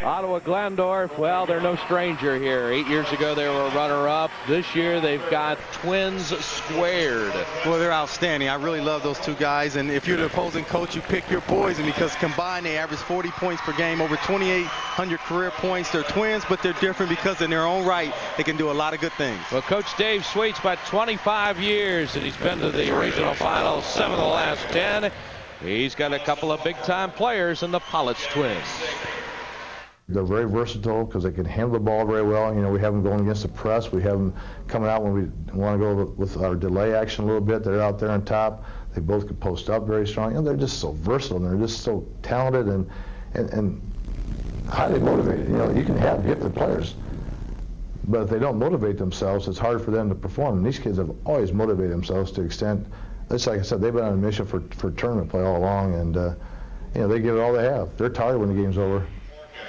Ottawa-Glandorf, well, they're no stranger here. 8 years ago, they were a runner-up. This year, they've got twins squared. Well, they're outstanding. I really love those two guys. And if you're the opposing coach, you pick your poison because combined, they average 40 points per game, over 2,800 career points. They're twins, but they're different because in their own right, they can do a lot of good things. Well, Coach Dave Sweet's about 25 years, and he's been to the regional finals 7 of the last 10. He's got a couple of big-time players in the Politz twins. They're very versatile because they can handle the ball very well. You know, we have them going against the press. We have them coming out when we want to go with our delay action a little bit. They're out there on top. They both can post up very strong. You know, they're just so versatile. And they're just so talented and highly motivated. You know, you can have gifted players, but if they don't motivate themselves, it's hard for them to perform. And these kids have always motivated themselves to the extent. It's like I said, they've been on a mission for tournament play all along, and you know, they give it all they have. They're tired when the game's over.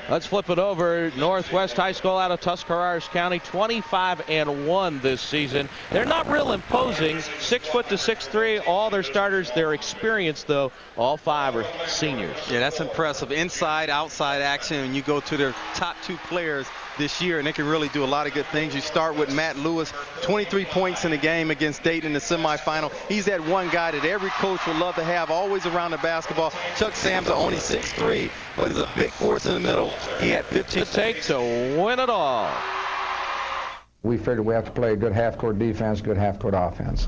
Let's flip it over. Northwest High School out of Tuscarawas County, 25-1 this season. They're not real imposing, 6 foot to 6'3". All their starters, they're experienced though. All 5 are seniors. Yeah, that's impressive. Inside, outside action, and you go to their top 2 players this year, and they can really do a lot of good things. You start with Matt Lewis, 23 points in the game against Dayton in the semifinal. He's that one guy that every coach would love to have, always around the basketball. Chuck Sam's only 6'3", but he's a big force in the middle. He had 15 to take to win it all. We figured we have to play a good half-court defense, good half-court offense.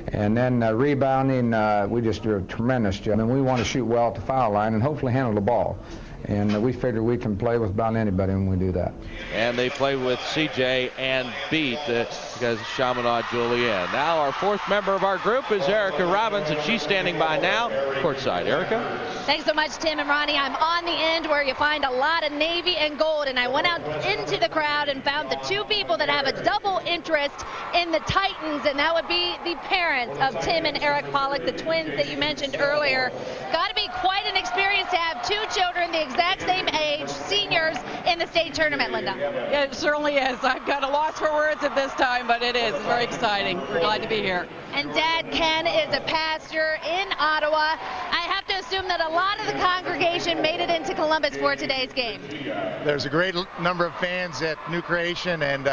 And then rebounding, we just do a tremendous job. And we want to shoot well at the foul line and hopefully handle the ball. And we figure we can play with about anybody when we do that. And they play with CJ and beat because Chaminade Julienne. Now our 4th member of our group is Erica Robbins, and she's standing by now courtside. Erica? Thanks so much, Tim and Ronnie. I'm on the end where you find a lot of navy and gold, and I went out into the crowd and found the 2 people that have a double interest in the Titans, and that would be the parents of Tim and Eric Pollock, the twins that you mentioned earlier. Got to be quite an experience to have 2 children the exact same age, seniors in the state tournament, Linda. Yeah, it certainly is. I've got a loss for words at this time, but it is. It's very exciting. We're glad to be here. And Dad Ken is a pastor in Ottawa. I have to assume that a lot of the congregation made it into Columbus for today's game. There's a great number of fans at New Creation, and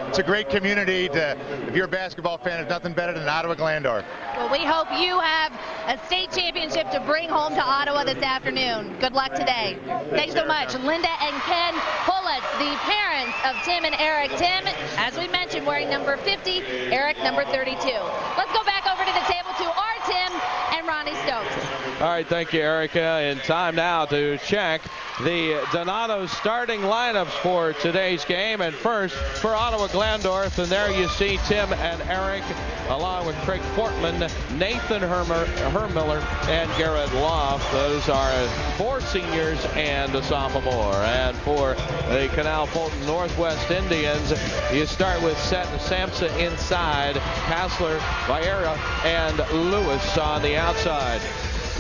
it's a great community. If you're a basketball fan, there's nothing better than Ottawa-Glandorf. Well, we hope you have a state championship to bring home to Ottawa this afternoon. Good luck today. Thanks so much. Linda and Ken Pulitz, the parents of Tim and Eric. Tim, as we mentioned, wearing number 50, Eric number 32. Let's go back over to the table to our Tim and Ronnie Stokes. All right, thank you, Erica. And time now to check the Donato starting lineups for today's game. And first, for Ottawa-Glandorf, and there you see Tim and Eric, along with Craig Fortman, Nathan Hermiller, and Garrett Loft. Those are 4 seniors and a sophomore. And for the Canal Fulton Northwest Indians, you start with Seton Sampson inside, Hassler, Vieira, and Lewis on the outside.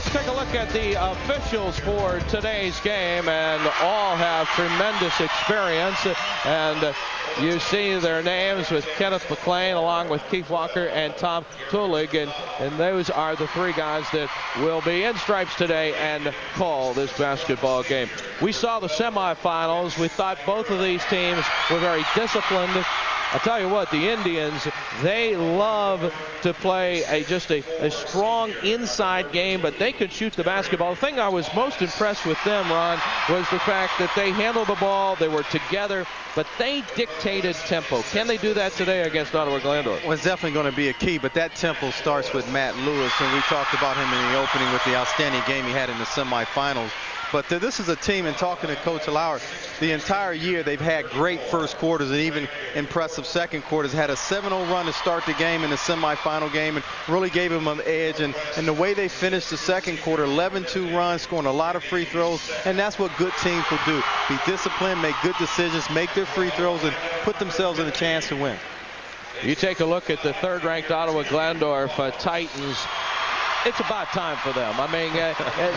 Let's take a look at the officials for today's game, and all have tremendous experience. And you see their names with Kenneth McLean along with Keith Walker and Tom Tulig, and those are the 3 guys that will be in stripes today and call this basketball game. We saw the semifinals. We thought both of these teams were very disciplined. I'll tell you what, the Indians, they love to play just a strong inside game, but they could shoot the basketball. The thing I was most impressed with them, Ron, was the fact that they handled the ball, they were together, but they dictated tempo. Can they do that today against Ottawa-Glandorf? Well, it's definitely going to be a key, but that tempo starts with Matt Lewis, and we talked about him in the opening with the outstanding game he had in the semifinals. But this is a team, and talking to Coach Lauer, the entire year they've had great first quarters and even impressive second quarters. Had a 7-0 run to start the game in the semifinal game and really gave them an edge. And the way they finished the second quarter, 11-2 run, scoring a lot of free throws. And that's what good teams will do. Be disciplined, make good decisions, make their free throws, and put themselves in a chance to win. You take a look at the 3rd-ranked Ottawa-Glandorf Titans. it's about time for them. I mean,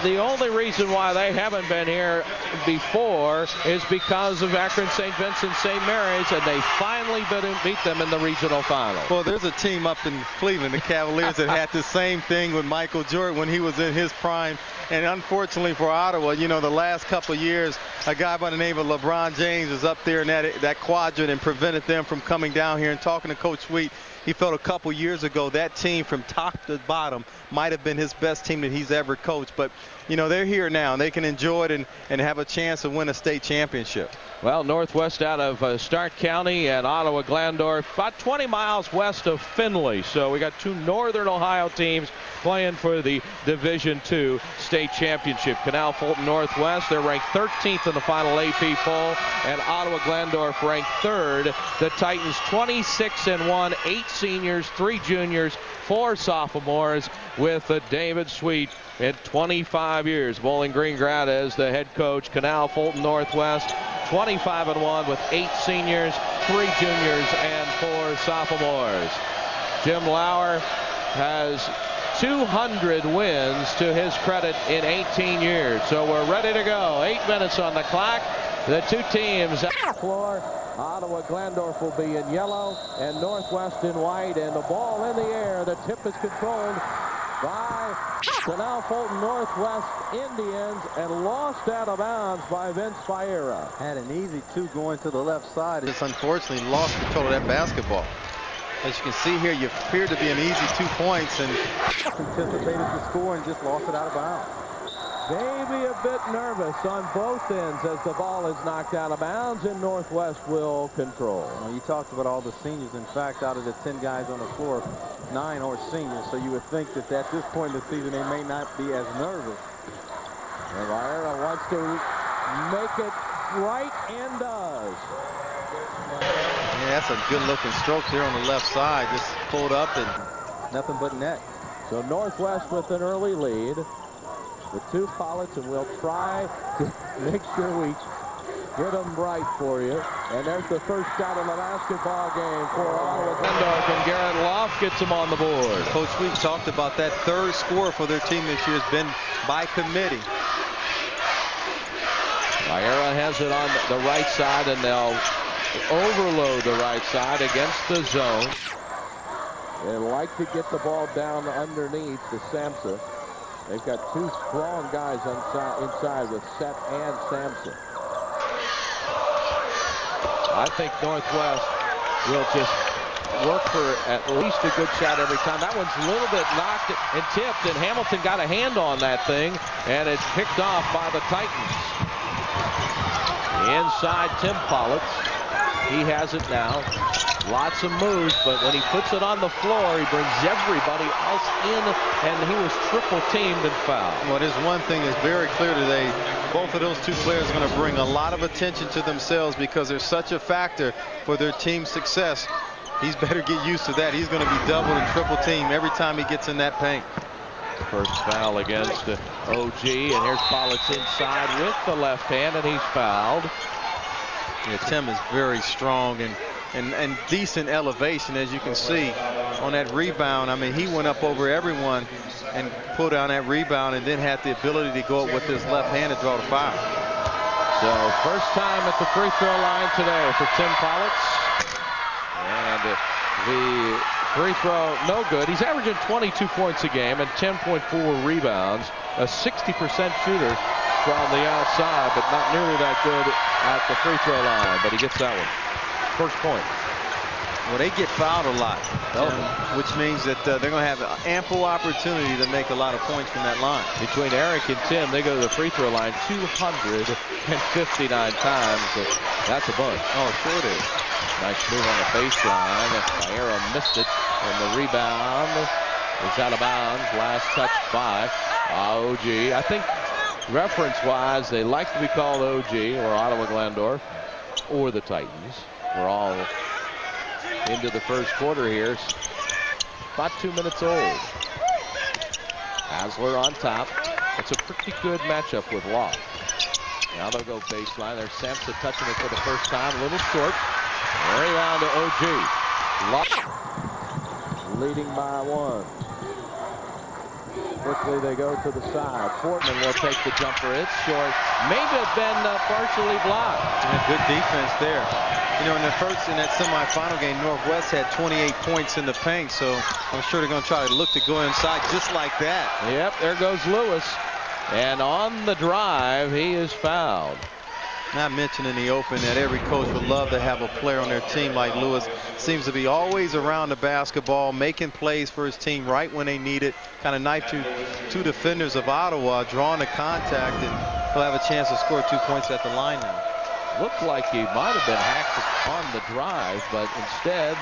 the only reason why they haven't been here before is because of Akron St. Vincent St. Mary's, and they finally beat them in the regional final. Well, there's a team up in Cleveland, the Cavaliers, that had the same thing with Michael Jordan when he was in his prime. And unfortunately for Ottawa, you know, the last couple of years, a guy by the name of LeBron James was up there in that quadrant and prevented them from coming down here. And talking to Coach Sweet, he felt a couple years ago that team from top to bottom might have been his best team that he's ever coached. But, you know, they're here now, and they can enjoy it and have a chance to win a state championship. Well, Northwest out of Stark County and Ottawa-Glandorf, about 20 miles west of Findlay. So we got two Northern Ohio teams playing for the Division II state championship. Canal Fulton Northwest, they're ranked 13th in the final AP poll, and Ottawa-Glandorf ranked 3rd. The Titans 26-1, 8 seniors, 3 juniors, 4 sophomores, with David Sweet in 25 years. Bowling Green Grad as the head coach. Canal Fulton Northwest 25-1 with 8 seniors, 3 juniors, and 4 sophomores. Jim Lauer has 200 wins to his credit in 18 years. So we're ready to go. 8 minutes on the clock. The two teams at the floor. Ottawa-Glandorf will be in yellow and Northwest in white, and the ball in the air. The tip is controlled by Canal Fulton Northwest Indians and lost out of bounds by Vince Fiera. Had an easy 2 going to the left side. Just unfortunately lost control of that basketball. As you can see here, you appear to be an easy 2 points and anticipated the score and just lost it out of bounds. Maybe a bit nervous on both ends as the ball is knocked out of bounds, and Northwest will control. Well, you talked about all the seniors. In fact, out of the 10 guys on the floor, 9 are seniors. So you would think that at this point in the season, they may not be as nervous. And Viera wants to make it right and does. Yeah, that's a good-looking stroke there on the left side. Just pulled up and nothing but net. So Northwest with an early lead with 2 pilots, and we'll try to make sure we get them right for you. And there's the first shot of the basketball game for Ottawa-Glandorf, and Garrett Loft gets them on the board. Coach Sweet talked about that 3rd score for their team this year has been by committee. Viera has it on the right side, and they'll overload the right side against the zone. They like to get the ball down underneath to Sampson. They've got 2 strong guys inside with Seth and Sampson. I think Northwest will just work for at least a good shot every time. That one's a little bit knocked and tipped, and Hamilton got a hand on that thing, and it's picked off by the Titans. Inside Tim Politz. He has it now. Lots of moves, but when he puts it on the floor, he brings everybody else in, and he was triple teamed and fouled. Well, there's one thing that's very clear today. Both of those 2 players are going to bring a lot of attention to themselves because they're such a factor for their team's success. He's better get used to that. He's going to be double and triple teamed every time he gets in that paint. First foul against OG, and here's Politz inside with the left hand, and he's fouled. Yeah, Tim is very strong and decent elevation, as you can see on that rebound. I mean, he went up over everyone and pulled down that rebound, and then had the ability to go up with his left hand to draw the foul. So first time at the free throw line today for Tim Politz, and the free throw no good. He's averaging 22 points a game and 10.4 rebounds, a 60% shooter from the outside, but not nearly that good at the free throw line, but he gets that one. First point. Well, they get fouled a lot, which means that they're going to have ample opportunity to make a lot of points from that line. Between Eric and Tim, they go to the free throw line 259 times. So that's a bunch. Oh, sure it is. Nice move on the baseline. Viera missed it, and the rebound is out of bounds. Last touch by OG. I think reference-wise, they like to be called OG or Ottawa-Glandorf or the Titans. We're all into the first quarter here. About 2 minutes old. Hasler on top. It's a pretty good matchup with Loft. Now they'll go baseline. There's Sampson touching it for the first time. A little short. Rebound to OG. Loft leading by 1. Quickly they go to the side. Portman will take the jumper. It's short. Maybe have been partially blocked. Yeah, good defense there. You know, in that semifinal game, Northwest had 28 points in the paint, so I'm sure they're going to try to look to go inside just like that. Yep, there goes Lewis. And on the drive, he is fouled. Not mentioning in the open that every coach would love to have a player on their team like Lewis. Seems to be always around the basketball, making plays for his team right when they need it. Kind of knifed two defenders of Ottawa, drawing the contact, and he'll have a chance to score 2 points at the line now. Looked like he might have been hacked on the drive, but instead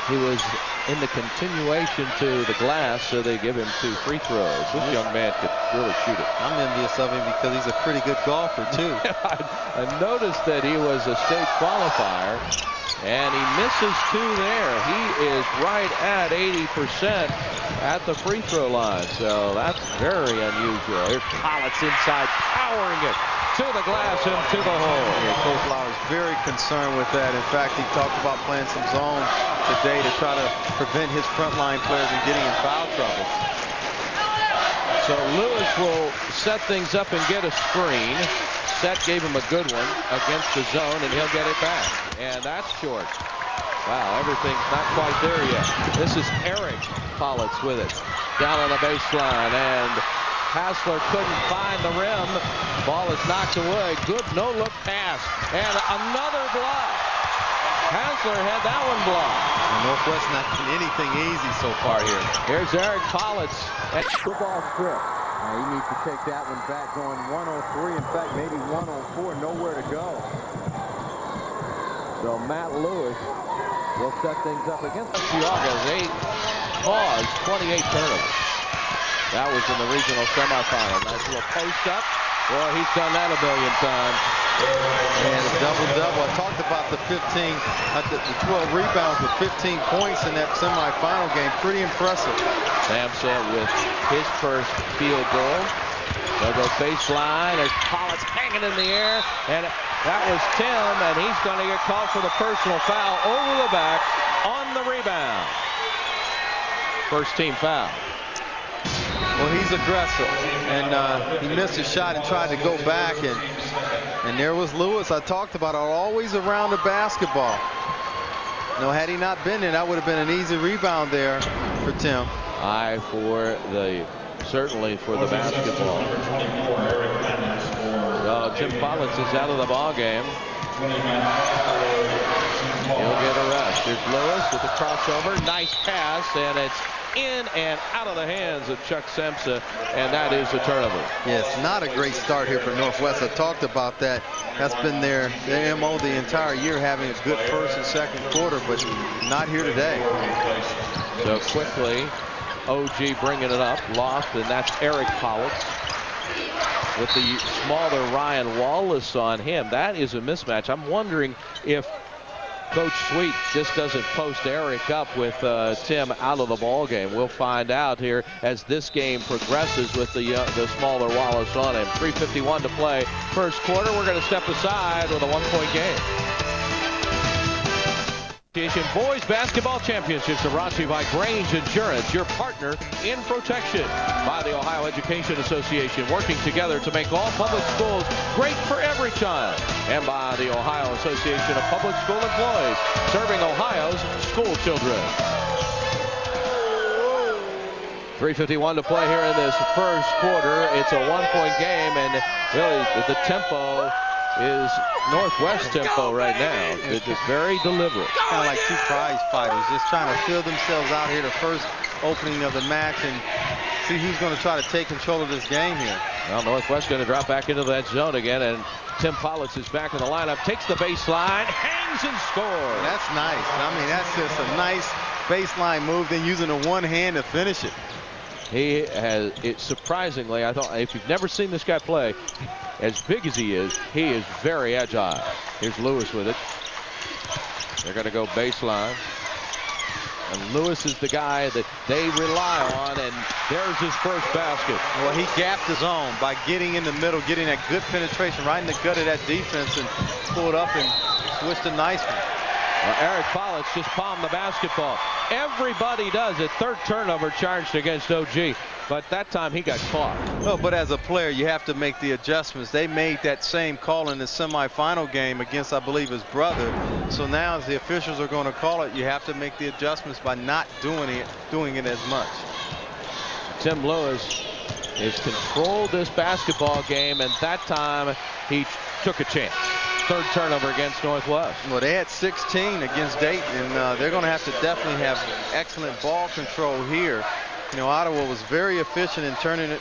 he was in the continuation to the glass, so they give him 2 free throws. This young man could really shoot it. I'm envious of him because he's a pretty good golfer, too. I noticed that he was a state qualifier, and he misses 2 there. He is right at 80% at the free throw line, so that's very unusual. Here's Collins inside, powering it to the glass and to the hole. Yeah, Coach Lauer's very concerned with that. In fact, he talked about playing some zone today to try to prevent his frontline players from getting in foul trouble. So Lewis will set things up and get a screen. Set gave him a good one against the zone, and he'll get it back. And that's short. Wow, everything's not quite there yet. This is Eric Politz with it. Down on the baseline, and Hassler couldn't find the rim. Ball is knocked away. Good no-look pass. And another block. Hassler had that one blocked. Northwest not doing anything easy so far here. Here's Eric Politz. Good ball strip. He needs to take that one back, going 103. In fact, maybe 104. Nowhere to go. So Matt Lewis will set things up against Chicago. They caused 28 turnovers. That was in the regional semifinal. Nice little post up. Boy, he's done that a billion times. And a double-double. I talked about the 12 rebounds with 15 points in that semifinal game. Pretty impressive. Samsa with his first field goal. They'll go baseline. There's Politz hanging in the air. And that was Tim, and he's going to get called for the personal foul over the back on the rebound. First team foul. Well, he's aggressive, and he missed a shot and tried to go back, and there was Lewis. I talked about it, always around the basketball. No, had he not been there, that would have been an easy rebound there for Tim. Certainly for the basketball. Tim Politz is out of the ball game. He'll get a rest. Here's Lewis with the crossover. Nice pass, and it's in and out of the hands of Chuck Samsa, and that is a turnover. Yes, not a great start here for Northwest. I talked about that. That's been their MO the entire year, having a good first and second quarter, but not here today. So quickly, OG bringing it up, lost, and that's Eric Politz with the smaller Ryan Wallace on him. That is a mismatch. I'm wondering if Coach Sweet just doesn't post Eric up with Tim out of the ball game. We'll find out here as this game progresses with the smaller Wallace on him. 3:51 to play. First quarter, we're going to step aside with a 1-point game. Boys Basketball Championships are brought to you by Grange Insurance, your partner in protection. By the Ohio Education Association, working together to make all public schools great for every child. And by the Ohio Association of Public School Employees, serving Ohio's school children. 3:51 to play here in this first quarter. It's a 1-point game, and really the tempo is Northwest tempo right now. It's just very deliberate. Kind of like two prize fighters, just trying to feel themselves out here the first opening of the match and see who's going to try to take control of this game here. Well, Northwest going to drop back into that zone again, and Tim Politz is back in the lineup, takes the baseline, hangs and scores. That's nice. I mean, that's just a nice baseline move, then using the one hand to finish it. He has, surprisingly, I thought, if you've never seen this guy play, as big as he is very agile. Here's Lewis with it. They're going to go baseline. And Lewis is the guy that they rely on, and there's his first basket. Well, he gapped his own by getting in the middle, getting that good penetration right in the gut of that defense, and pulled up and switched a nice one. Eric Politz just palmed the basketball. Everybody does it. Third turnover charged against OG, but that time he got caught. Well, but as a player, you have to make the adjustments. They made that same call in the semifinal game against, I believe, his brother. So now as the officials are going to call it, you have to make the adjustments by not doing it as much. Tim Lewis has controlled this basketball game, and that time he took a chance. Third turnover against Northwest. Well, they had 16 against Dayton, and they're going to have to definitely have excellent ball control here. You know, Ottawa was very efficient in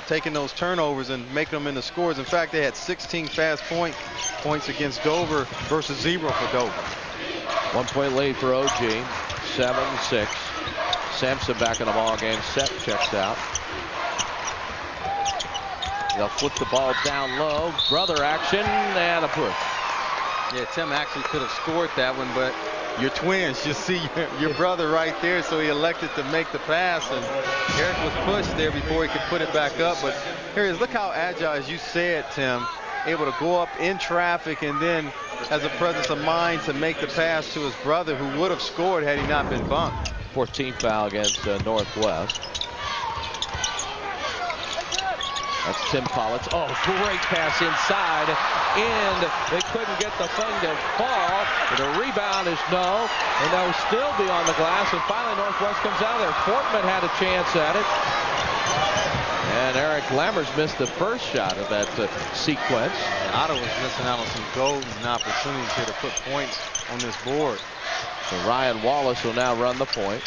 taking those turnovers and making them into scores. In fact, they had 16 fast points against Dover versus 0 for Dover. 1 point lead for OG, 7-6. Sampson back in the ball game. Set checks out. They'll flip the ball down low. Brother action and a push. Yeah, Tim actually could have scored that one, but your twins, you see your brother right there, so he elected to make the pass, and Eric was pushed there before he could put it back up. But here he is. Look how agile, as you said, Tim, able to go up in traffic and then has a presence of mind to make the pass to his brother, who would have scored had he not been bumped. 14th foul against Northwest. That's Tim Politz. Oh, great pass inside, and they couldn't get the thing to fall. The rebound is no, and they'll still be on the glass, and finally Northwest comes out of there. Fortman had a chance at it, and Eric Lammers missed the first shot of that sequence. And Ottawa's missing out on some golden opportunities here to put points on this board. So Ryan Wallace will now run the point.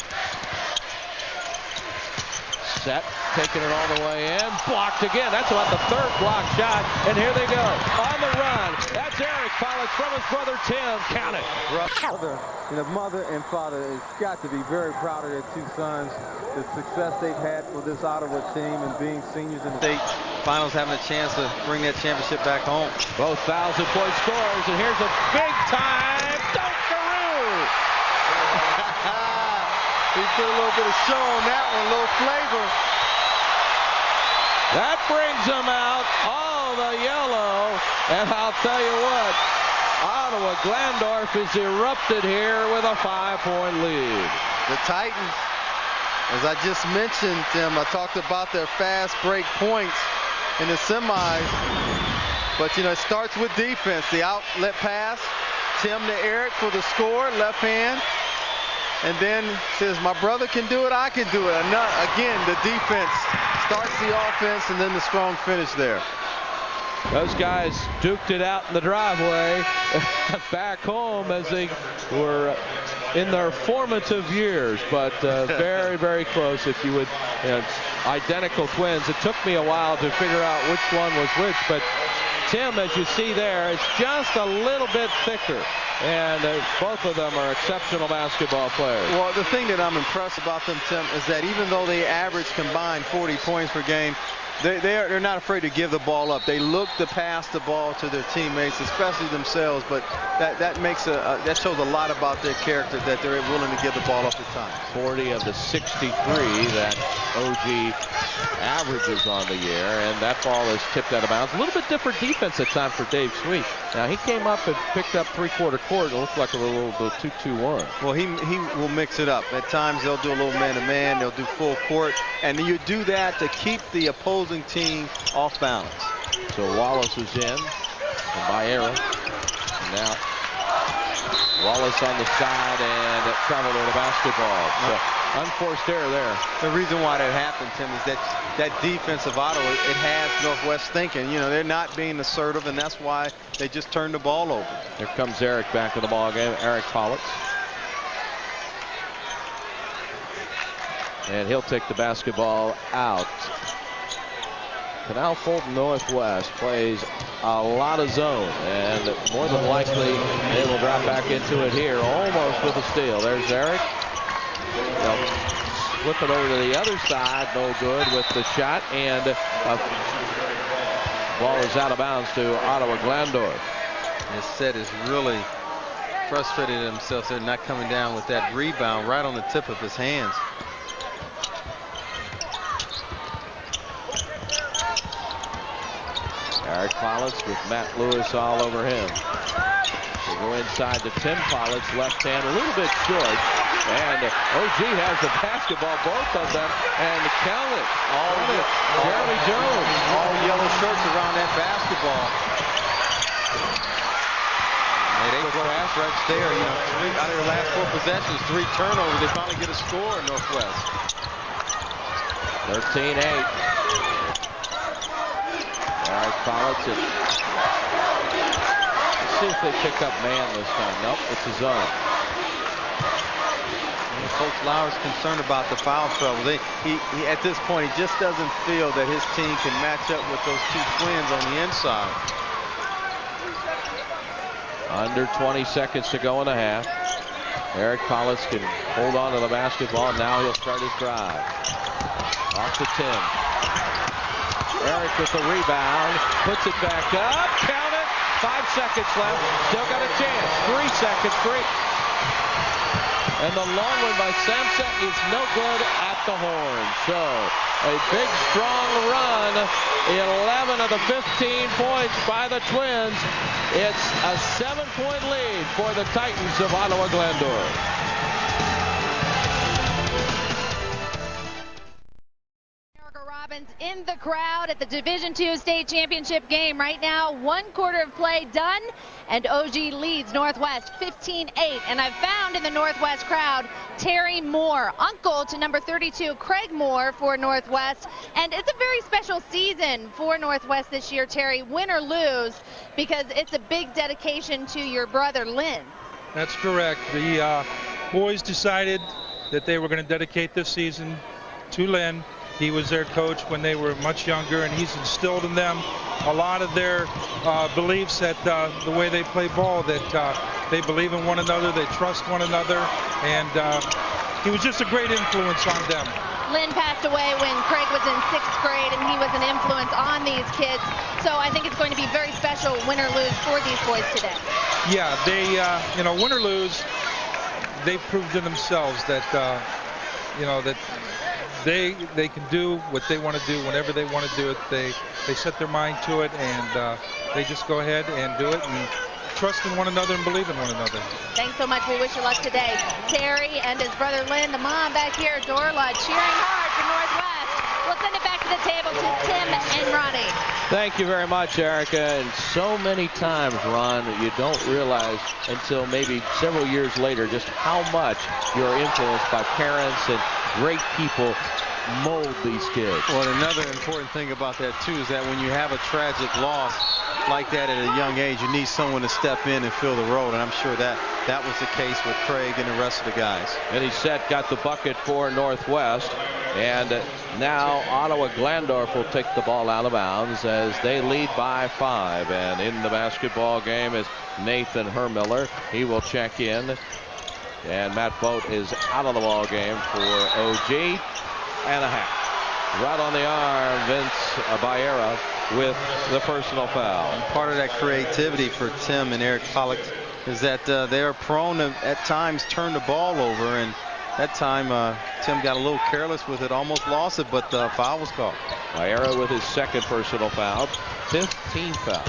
Set, taking it all the way in, blocked again. That's about the third block shot, and here they go on the run. That's Eric Politz from his brother Tim. Count it. Mother and father has got to be very proud of their two sons, the success they've had for this Ottawa team and being seniors in the state finals, having a chance to bring that championship back home. Both 1,000-point scores, and here's a big time dunkaroo. He put a little bit of show on that one, a little flavor. That brings them out, all the yellow, and I'll tell you what, Ottawa-Glandorf is erupted here with a 5-point lead. The Titans, as I just mentioned, Tim, I talked about their fast break points in the semis, but it starts with defense. The outlet pass, Tim to Eric for the score, left hand. And then says, my brother can do it, I can do it. Again, the defense starts the offense, and then the strong finish there. Those guys duked it out in the driveway back home as they were in their formative years, but very, very close. If you would, identical twins. It took me a while to figure out which one was which, but Tim, as you see there, is just a little bit thicker. And both of them are exceptional basketball players. Well, the thing that I'm impressed about them, Tim, is that even though they average combined 40 points per game, they're not afraid to give the ball up. They look to pass the ball to their teammates, especially themselves. But that shows a lot about their character, that they're willing to give the ball up at times. 40 of the 63 that OG averages on the year, and that ball is tipped out of bounds. A little bit different defense at times for Dave Sweet. Now he came up and picked up three-quarter court. It looked like a little 2-2-1. Well, he will mix it up. At times they'll do a little man-to-man. They'll do full court, and you do that to keep the opposing team off balance. So Wallace is in, and by Aaron. Now Wallace on the side and traveled on the basketball. So unforced error there. The reason why that happened, Tim, is that defense of Ottawa, it has Northwest thinking. They're not being assertive, and that's why they just turned the ball over. Here comes Eric back in the ball game. Eric Politz. And he'll take the basketball out. Canal Fulton Northwest plays a lot of zone, and more than likely they will drop back into it here, almost with a steal. There's Eric. They'll flip it over to the other side, no good with the shot, and ball is out of bounds to Ottawa-Glandorf. This set is really frustrated themselves. They're not coming down with that rebound right on the tip of his hands. Eric Politz with Matt Lewis all over him. They go inside to Tim Politz, left hand, a little bit short. And OG has the basketball, both of them, and count it. Jeremy Jones. All yellow shirts around that basketball. And they go stretch there. You know, 3 out of their last 4 possessions, 3 turnovers. They finally get a score in Northwest. 13-8. Eric Politz. Let's see if they pick up man this time. Nope, it's a zone. Coach Lauer's concerned about the foul trouble. He at this point, he just doesn't feel that his team can match up with those 2 twins on the inside. Under 20 seconds to go in the half. Eric Politz can hold on to the basketball. Now he'll start his drive. Off to Tim. Eric with the rebound. Puts it back up. Count it. 5 seconds left. Still got a chance. 3 seconds. 3. And the long one by Samsa is no good at the horn. So a big, strong run. 11 of the 15 points by the Twins. It's a 7-point lead for the Titans of Ottawa-Glandorf. In the crowd at the Division II state championship game right now. 1 quarter of play done, and OG leads Northwest 15-8. And I've found in the Northwest crowd Terry Moore, uncle to number 32 Craig Moore for Northwest. And it's a very special season for Northwest this year, Terry, win or lose, because it's a big dedication to your brother Lynn. That's correct. The boys decided that they were going to dedicate this season to Lynn. He was their coach when they were much younger, and he's instilled in them a lot of their beliefs that the way they play ball, that they believe in one another, they trust one another, and he was just a great influence on them. Lynn passed away when Craig was in 6th grade, and he was an influence on these kids. So I think it's going to be very special, win or lose, for these boys today. Yeah, they, you know, win or lose, they've proved to themselves that, you know, that they can do what they want to do whenever they want to do it. They set their mind to it, and they just go ahead and do it and trust in one another and believe in one another. Thanks so much. We wish you luck today. Terry and his brother Lynn, the mom back here, Dorla, cheering hard for Northwest. We'll send it back to the table to Tim and Ronnie. Thank you very much, Erica. And so many times, Ron, you don't realize until maybe several years later just how much you're influenced by parents and great people mold these kids. Well, another important thing about that, too, is that when you have a tragic loss like that at a young age, you need someone to step in and fill the role, and I'm sure that was the case with Craig and the rest of the guys. And he got the bucket for Northwest, and now Ottawa-Glandorf will take the ball out of bounds as they lead by 5. And in the basketball game is Nathan Hermiller. He will check in. And Matt Boat is out of the ball game for OG. And a half. Right on the arm, Vince Baera with the personal foul. And part of that creativity for Tim and Eric Pollock is that they are prone to, at times, turn the ball over. And that time, Tim got a little careless with it, almost lost it, but the foul was called. Baera with his 2nd personal foul, 15th foul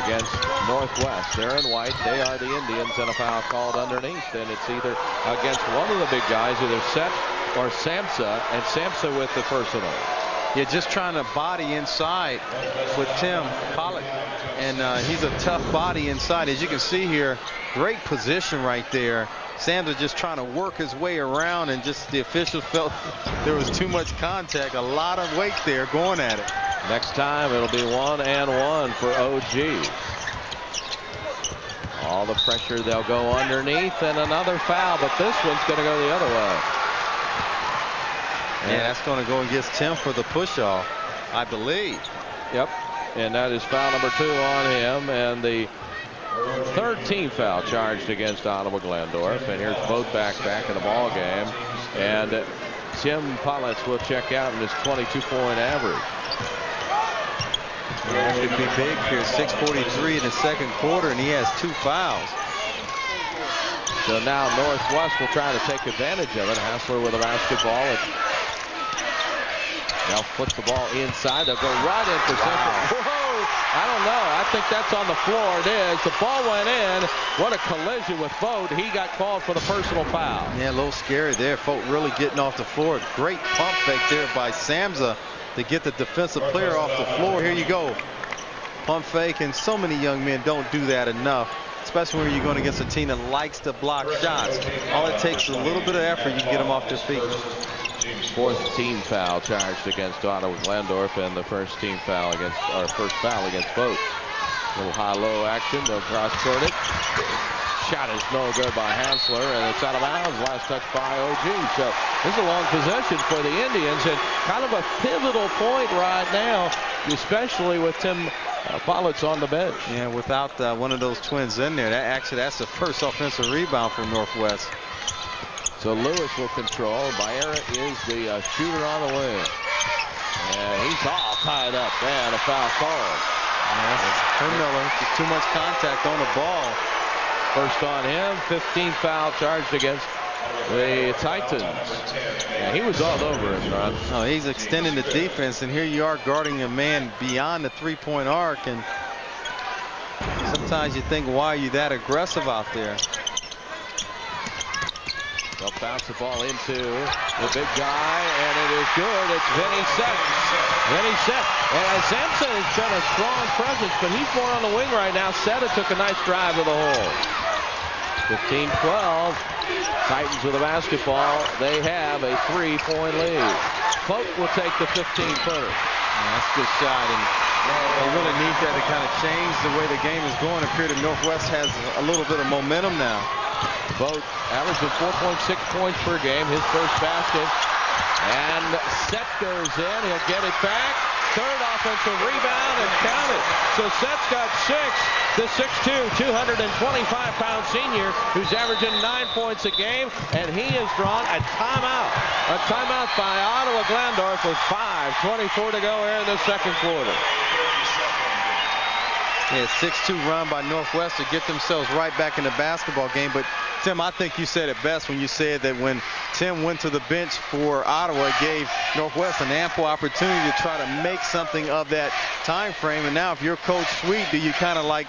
against Northwest. They're in white. They are the Indians, and a foul called underneath. And it's either against one of the big guys, either Set or Samsa, and Samsa with the personal. Yeah, just trying to body inside with Tim Pollock. And he's a tough body inside. As you can see here, great position right there. Samsa just trying to work his way around, and just the officials felt there was too much contact. A lot of weight there going at it. Next time it'll be 1-and-1 for OG. All the pressure, they'll go underneath, and another foul, but this one's going to go the other way. Yeah, that's going to go against Tim for the push-off, I believe. Yep, and that is foul number 2 on him, and the 13th foul charged against Ottawa-Glandorf. And here's Boat back in the ball game, and Tim Politz will check out in his 22-point average. Yeah, it could be big here. 6:43 in the 2nd quarter, and he has 2 fouls. So now Northwest will try to take advantage of it. Hassler with a basketball. They'll put the ball inside. They'll go right in for Central. Whoa! I don't know. I think that's on the floor. It is. The ball went in. What a collision with Vogt. He got called for the personal foul. Yeah, a little scary there. Vogt really getting off the floor. Great pump fake there by Samza to get the defensive player off the floor. Here you go. Pump fake, and so many young men don't do that enough, especially when you're going against a team that likes to block shots. All it takes is a little bit of effort. You can get them off their feet. Fourth team foul charged against Ottawa-Glandorf, and the first team foul against, or first foul against Vogt. Little high-low action. They'll cross-court it. Shot is no good by Hansler, and it's out of bounds. Last touch by OG. So this is a long possession for the Indians, and kind of a pivotal point right now, especially with Tim Pollitt's on the bench. Yeah, without one of those twins in there, that's the first offensive rebound for Northwest. So Lewis will control. Baera is the shooter on the wing. And he's all tied up. Man, a foul called. Miller, too much contact on the ball. First on him, 15th foul charged against the Titans. Yeah, he was all over him, Ron. Oh, he's extending the defense, and here you are guarding a man beyond the three-point arc, and sometimes you think, why are you that aggressive out there? They'll bounce the ball into the big guy, and it is good. It's Vinny Set. Vinny Set. And Sampson has been a strong presence, but he's more on the wing right now. Seta took a nice drive to the hole. 15-12. Titans with the basketball. They have a 3-point lead. Vogt will take the 15-footer. That's a good shot, and they really need that to kind of change the way the game is going. It appears that Northwest has a little bit of momentum now. Vogt averaging 4.6 points per game. His first basket. And Set goes in. He'll get it back. Third offensive rebound and count it. So Set's got 6. The 6'2", 225-pound senior who's averaging 9 points a game, and he has drawn a timeout. A timeout by Ottawa-Glandorf with 5:24 to go here in the second quarter. Yeah, 6-2 run by Northwest to get themselves right back in the basketball game. But Tim, I think you said it best when you said that when Tim went to the bench for Ottawa, it gave Northwest an ample opportunity to try to make something of that time frame. And now if you're Coach Sweet, do you kind of like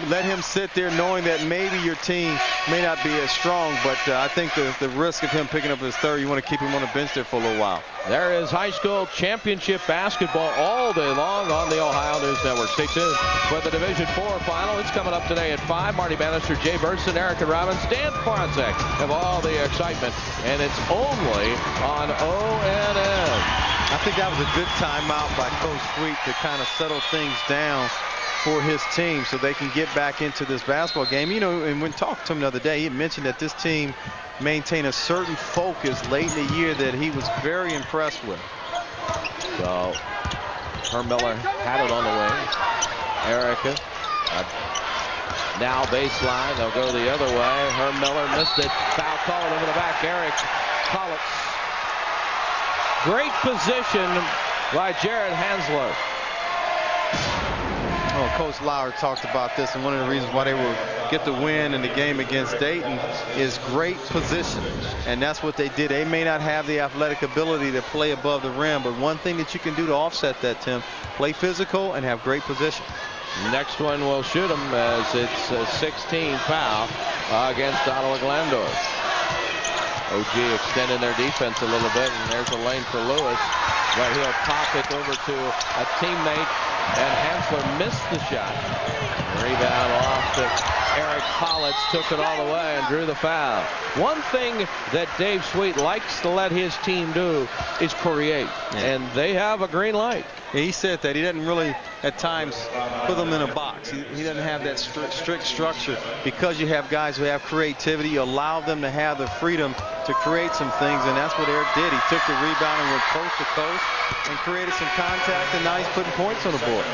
let him sit there knowing that maybe your team may not be as strong, but I think the risk of him picking up his third, you want to keep him on the bench there for a little while. There is high school championship basketball all day long on the Ohio News Network. Stay tuned for the Division IV final. It's coming up today at 5. Marty Bannister, Jay Burson, Erica Robbins, Dan Franzek have all the excitement, and it's only on ONN. I think that was a good timeout by Coach Sweet to kind of settle things down for his team so they can get back into this basketball game. You know, and when talking to him the other day, he had mentioned that this team maintained a certain focus late in the year that he was very impressed with. So, Miller had it on the wing. Erica, now baseline. They'll go the other way. Miller missed it. Foul called over the back. Eric Pollitt. Great position by Jared Hansler. Oh, Coach Lauer talked about this, and one of the reasons why they will get the win in the game against Dayton is great position, and that's what they did. They may not have the athletic ability to play above the rim, but one thing that you can do to offset that, Tim, play physical and have great position. Next one will shoot him as it's a 16 foul against Ottawa-Glandorf. OG extending their defense a little bit, and there's a lane for Lewis, but he'll pop it over to a teammate, and Hansler missed the shot. Rebound off to Eric Pollitt, took it all the way and drew the foul. One thing that Dave Sweet likes to let his team do is create, and they have a green light. Yeah, he said that he doesn't really at times put them in a box. He doesn't have that strict structure. Because you have guys who have creativity, you allow them to have the freedom to create some things, and that's what Eric did. He took the rebound and went coast to coast and created some contact, and now he's putting points on the board.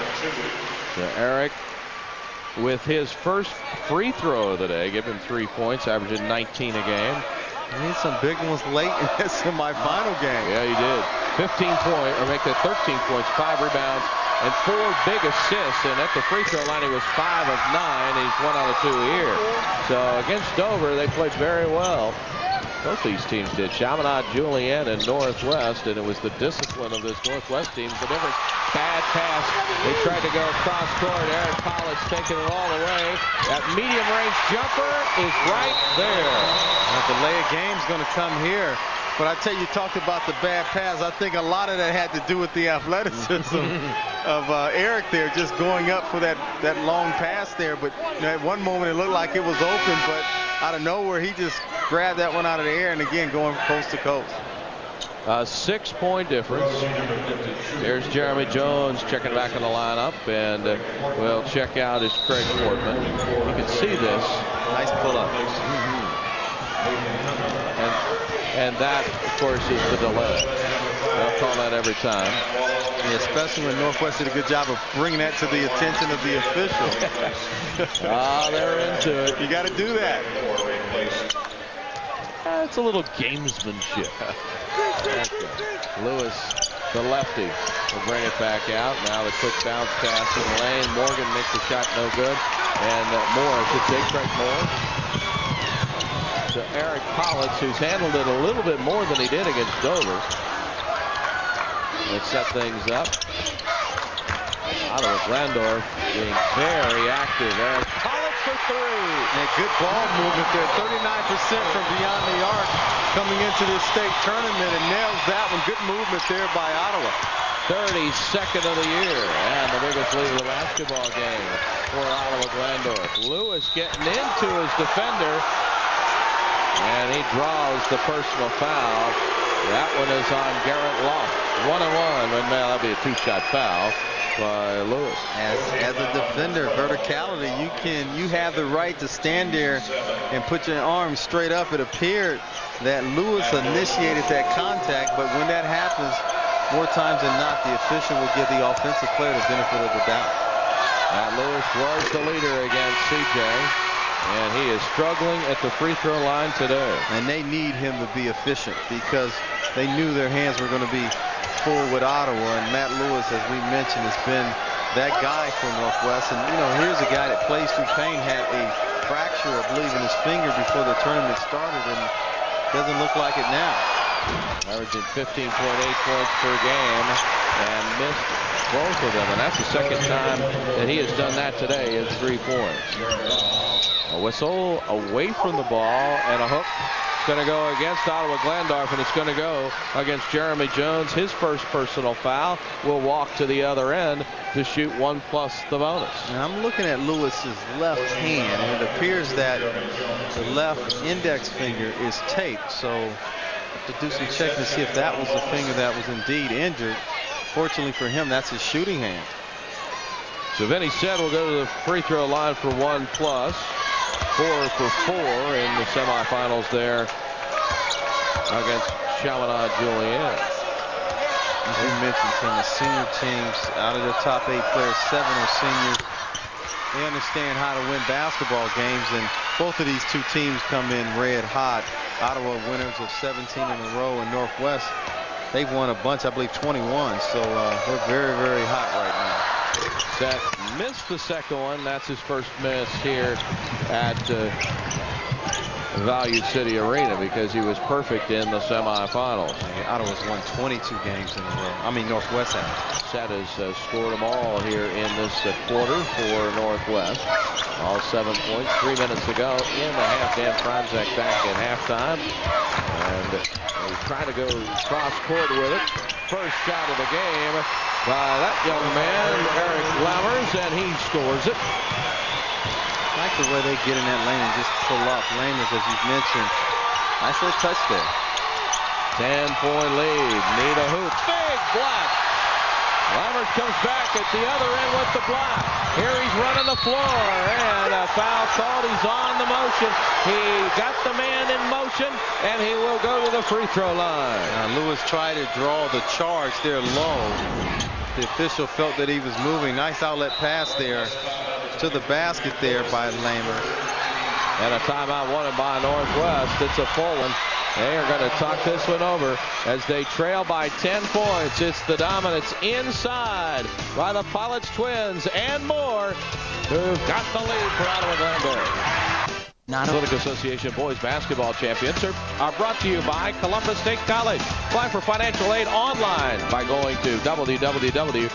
So Eric, with his first free throw of the day, give him 3 points, averaging 19 a game. He had some big ones late in this semifinal game. Yeah, he did. 15 points, or make that 13 points, 5 rebounds, and 4 big assists. And at the free throw line, he was 5 of 9. He's 1 out of 2 here. So against Dover, they played very well. Both these teams did. Chaminade, Julienne, and Northwest, and it was the discipline of this Northwest team. The difference, bad pass. They tried to go cross court. Eric Pollock's taking it all the way. That medium range jumper is right there. The delay of game's going to come here. But I tell you, talked about the bad pass. I think a lot of that had to do with the athleticism of Eric there, just going up for that long pass there. But at one moment it looked like it was open, but out of nowhere he just grabbed that one out of the air, and again going coast to coast. 6-point difference. There's Jeremy Jones checking back in the lineup, and we'll check out is Craig Portman. You can see this. Nice pull up. And that, of course, is the delay. They'll call that every time. Yeah, especially when Northwest did a good job of bringing that to the attention of the official. They're into it. You got to do that. It's a little gamesmanship. Lewis, the lefty, will bring it back out. Now the quick bounce pass in the lane. Morgan makes the shot no good. And Moore, I should say, Craig Moore. To Eric Pollock, who's handled it a little bit more than he did against Dover. Let's set things up. Ottawa-Glandorf being very active. Eric Pollock for three. And good ball movement there. 39% from beyond the arc coming into this state tournament, and nails that one. Good movement there by Ottawa. 32nd of the year, and the biggest lead of the basketball game for Ottawa-Glandorf. Lewis getting into his defender. And he draws the personal foul. That one is on Garrett Loft. 1-on-1. And that'll be a two-shot foul by Lewis. As a defender, verticality, you have the right to stand there and put your arms straight up. It appeared that Lewis initiated that contact, but when that happens, more times than not, the official will give the offensive player the benefit of the doubt. Lewis was the leader against CJ. And he is struggling at the free throw line today. And they need him to be efficient because they knew their hands were going to be full with Ottawa. And Matt Lewis, as we mentioned, has been that guy for Northwest. And, here's a guy that plays through pain, had a fracture, I believe, in his finger before the tournament started, and doesn't look like it now. Averaging 15.8 points per game and missed both of them. And that's the second time that he has done that today in 3 points. A whistle away from the ball, and a hook. It's going to go against Ottawa-Glandorf, and it's going to go against Jeremy Jones. His first personal foul. Will walk to the other end to shoot 1 plus the bonus. And I'm looking at Lewis's left hand, and it appears that the left index finger is taped. So I have to do some checking to see if that was the finger that was indeed injured. Fortunately for him, that's his shooting hand. So Vinny said we'll go to the free throw line for 1 plus. 4 for 4 in the semifinals there against Chaminade Julienne. As you mentioned, Tim, the senior teams, out of the top 8 players, 7 are seniors. They understand how to win basketball games, and both of these two teams come in red hot. Ottawa winners of 17 in a row, and Northwest, they've won a bunch, I believe 21, so they're very, very hot right now. Seth missed the second one. That's his first miss here at Value City Arena because he was perfect in the semifinals. Ottawa's won 22 games in a row. I mean, Northwest has. Seth has scored them all here in this quarter for Northwest. All 7 points. 3 minutes to go in the half. Dan Franzek back at halftime. And they try to go cross court with it. First shot of the game by that young man, Eric Lammers, and he scores it. I like the way they get in that lane and just pull up. Lammers, as you've mentioned, nice little touch there. 10-point lead. Need a hoop. Big block. Lammers comes back at the other end with the block. Here he's running the floor, and a foul called. He's on the motion. He got the man in motion, and he will go to the free throw line. Lewis tried to draw the charge there low. The official felt that he was moving. Nice outlet pass there to the basket there by Lammers. And a timeout wanted by Northwest. It's a full one. They are going to talk this one over as they trail by 10 points. It's the dominance inside by the Pollock twins and more, who've got the lead for Ottawa-Glandorf. Athletic Association Boys Basketball Champions are brought to you by Columbus State College. Apply for financial aid online by going to www.cscc.edu.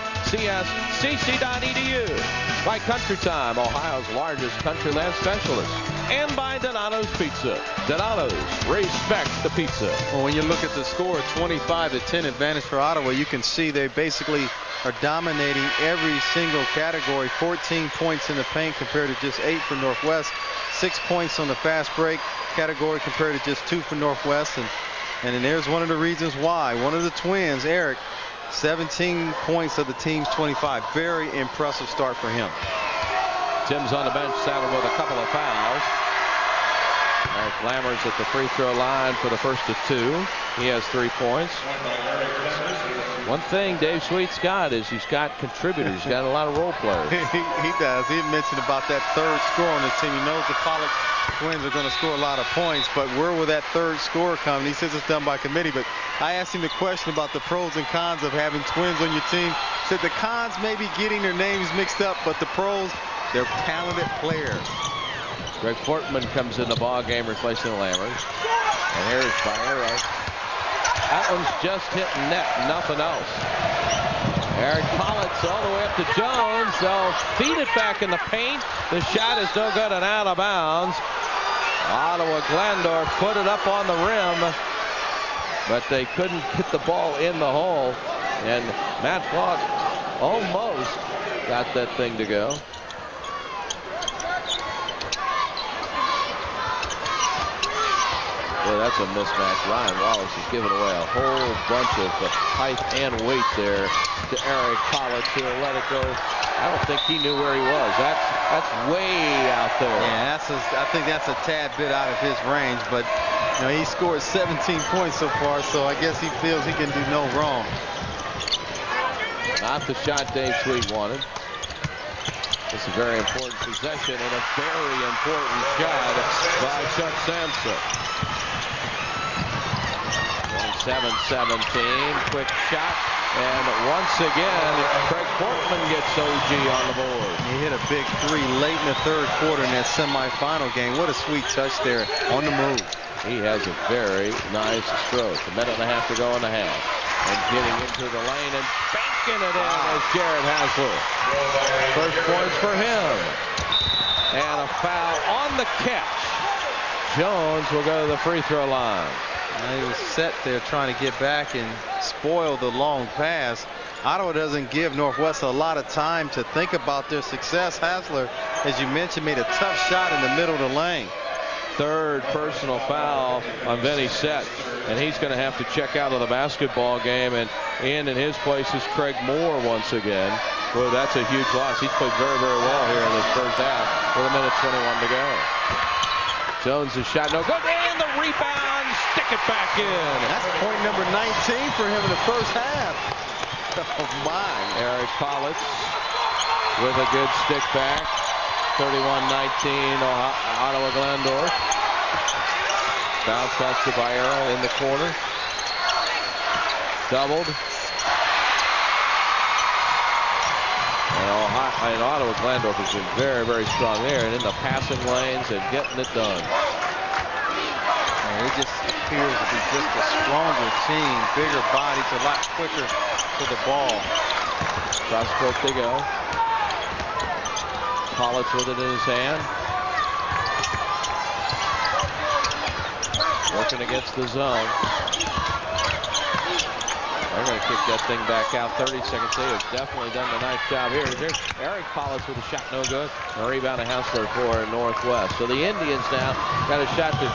By Country Time, Ohio's largest countryland specialist. And by Donato's Pizza. Donato's, respect the pizza. Well, when you look at the score, 25-10 advantage for Ottawa, you can see they basically are dominating every single category. 14 points in the paint compared to just 8 for Northwest. 6 points on the fast break category compared to just 2 for Northwest. And then there's one of the reasons why. One of the twins, Eric, 17 points of the team's 25. Very impressive start for him. Tim's on the bench, saddled with a couple of fouls. Eric Lammers at the free throw line for the first of 2. He has 3 points. One thing Dave Sweet's got is he's got contributors. He's got a lot of role players. He does. He mentioned about that third score on the team. He knows the Pollock twins are going to score a lot of points, but where will that third score come? He says it's done by committee, but I asked him the question about the pros and cons of having twins on your team. He said the cons may be getting their names mixed up, but the pros, they're talented players. Greg Fortman comes in the ball game replacing Lammers. And here's Baera. That one's just hitting net, nothing else. Eric Pollitt's all the way up to Jones. They'll feed it back in the paint. The shot is no good and out of bounds. Ottawa-Glandorf put it up on the rim, but they couldn't get the ball in the hole. And Matt Falk almost got that thing to go. Boy, that's a mismatch. Ryan Wallace is giving away a whole bunch of height and weight there to Eric Pollitt, who will let it go. I don't think he knew where he was. That's way out there. Yeah, I think that's a tad bit out of his range, but you know, he scored 17 points so far, so I guess he feels he can do no wrong. Not the shot Dave Sweet wanted. It's a very important possession and a very important shot by Schottenstein. 27-17, quick shot, and once again, Craig Portman gets OG on the board. He hit a big 3 late in the third quarter in that semifinal game. What a sweet touch there on the move. He has a very nice stroke. A minute and a half to go in the half. And getting into the lane and banking it in as Jared Hasler. First points for him. And a foul on the catch. Jones will go to the free throw line. He was set there trying to get back and spoil the long pass. Ottawa doesn't give Northwest a lot of time to think about their success. Hasler, as you mentioned, made a tough shot in the middle of the lane. Third personal foul on Vinny Sett, and he's going to have to check out of the basketball game, and in his place is Craig Moore once again. Well, that's a huge loss. He's played very, very well here in this first half with a minute 21 to go. Jones' shot no good, and the rebound, stick it back in. That's point number 19 for him in the first half. Oh my. Eric Pollitt with a good stick back. 31-19 Ottawa-Glandorf. Bounce pass to Baera in the corner. Doubled. And Ottawa-Glandorf has been very, very strong there and in the passing lanes and getting it done. And it just appears to be just a stronger team, bigger bodies, a lot quicker to the ball. Cross court they go. Pollitt with it in his hand. Working against the zone. They're going to kick that thing back out. 30 seconds. They have definitely done a nice job here. There's Eric Pollitt with a shot no good. A rebound to Hassler for Northwest. So the Indians now got a shot to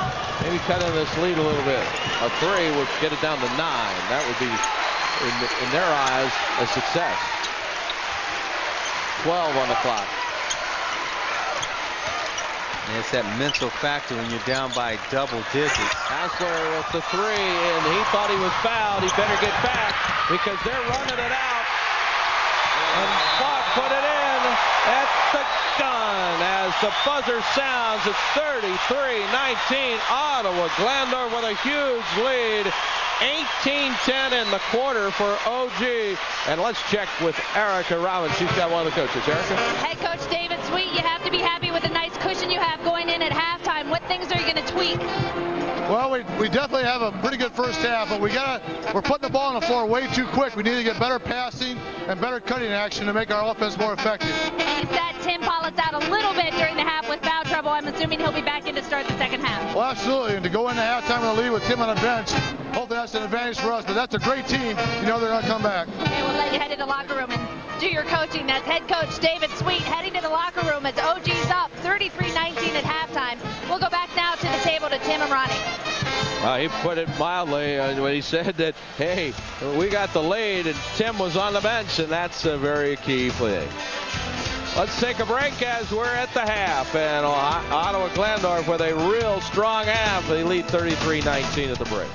maybe cut in this lead a little bit. A 3 would get it down to 9. That would be, in their eyes, a success. 12 on the clock. And it's that mental factor when you're down by double digits. Hassler with the 3, and he thought he was fouled. He better get back because they're running it out. And Falk put it in at the gun as the buzzer sounds. It's 33-19. Ottawa-Glandorf with a huge lead. 18-10 in the quarter for OG. And let's check with Erica Robbins. She's got one of the coaches. Erica? Head coach David Sweet, you have to be happy with the nice cushion you have going in at halftime. things are you going to tweak? Well, we definitely have a pretty good first half, but we're putting the ball on the floor way too quick. We need to get better passing and better cutting action to make our offense more effective. You said Tim Pollitt's out a little bit during the half with foul trouble. I'm assuming he'll be back in to start the second half. Well, absolutely, and to go into halftime in the lead with Tim on the bench, hopefully that's an advantage for us, but that's a great team. You know they're going to come back. Okay, we'll let you head to the locker room and do your coaching. That's head coach David Sweet heading to the locker room as OG's up 33-19 at halftime. We'll go back now to the table to Tim and Ronnie. He put it mildly when he said that, hey, we got the lead and Tim was on the bench, and that's a very key play. Let's take a break as we're at the half, and Ottawa-Glandorf with a real strong half. They lead 33-19 at the break.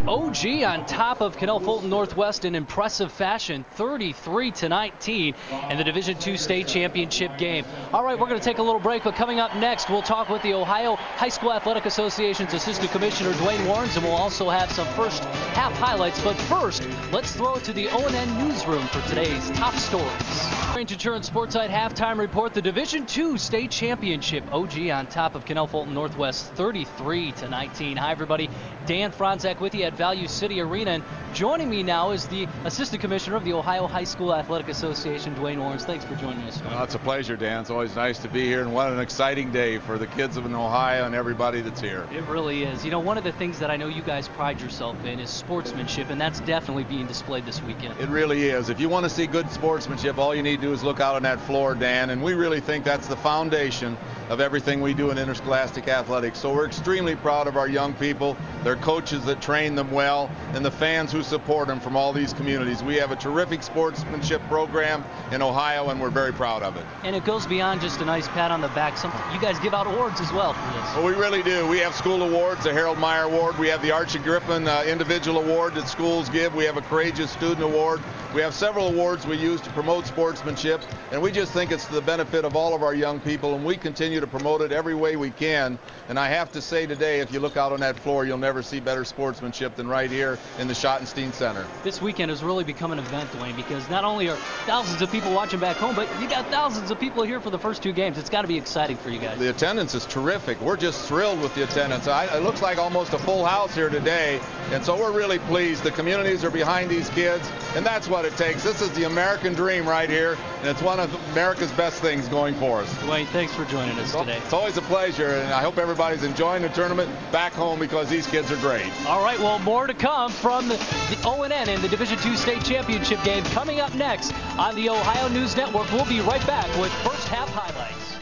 OG on top of Canal Fulton Northwest in impressive fashion, 33-19 in the Division II state championship game. All right, we're going to take a little break, but coming up next, we'll talk with the Ohio High School Athletic Association's Assistant Commissioner Dwayne Warrens, and we'll also have some first half highlights. But first, let's throw it to the O&N newsroom for today's top stories. Range Insurance Sportside halftime report, the Division II state championship. OG on top of Canal Fulton Northwest, 33-19. Hi, everybody. Dan Franzak with you at Value City Arena, and joining me now is the Assistant Commissioner of the Ohio High School Athletic Association, Dwayne Warrens. Thanks for joining us. It's a pleasure, Dan. It's always nice to be here, and what an exciting day for the kids of Ohio and everybody that's here. It really is. You know, one of the things that I know you guys pride yourself in is sportsmanship, and that's definitely being displayed this weekend. It really is. If you want to see good sportsmanship, all you need to do is look out on that floor, Dan, and we really think that's the foundation of everything we do in interscholastic athletics. So we're extremely proud of our young people, their coaches that train them well, and the fans who support them from all these communities. We have a terrific sportsmanship program in Ohio, and we're very proud of it. And it goes beyond just a nice pat on the back. You guys give out awards as well for this. Well, we really do. We have school awards, the Harold Meyer Award. We have the Archie Griffin individual award that schools give. We have a Courageous Student Award. We have several awards we use to promote sportsmanship, and we just think it's to the benefit of all of our young people, and we continue to promote it every way we can. And I have to say today, if you look out on that floor, you'll never see better sportsmanship than right here in the Schottenstein Center. This weekend has really become an event, Dwayne, because not only are thousands of people watching back home, but you got thousands of people here for the first two games. It's got to be exciting for you guys. The attendance is terrific. We're just thrilled with the attendance. It looks like almost a full house here today, and so we're really pleased. The communities are behind these kids, and that's what it takes. This is the American dream right here, and it's one of America's best things going for us. Dwayne, thanks for joining us today. It's always a pleasure, and I hope everybody's enjoying the tournament back home because these kids are great. All right, well, more to come from the O&N in the Division II state championship game coming up next on the Ohio News Network. We'll be right back with first half highlights.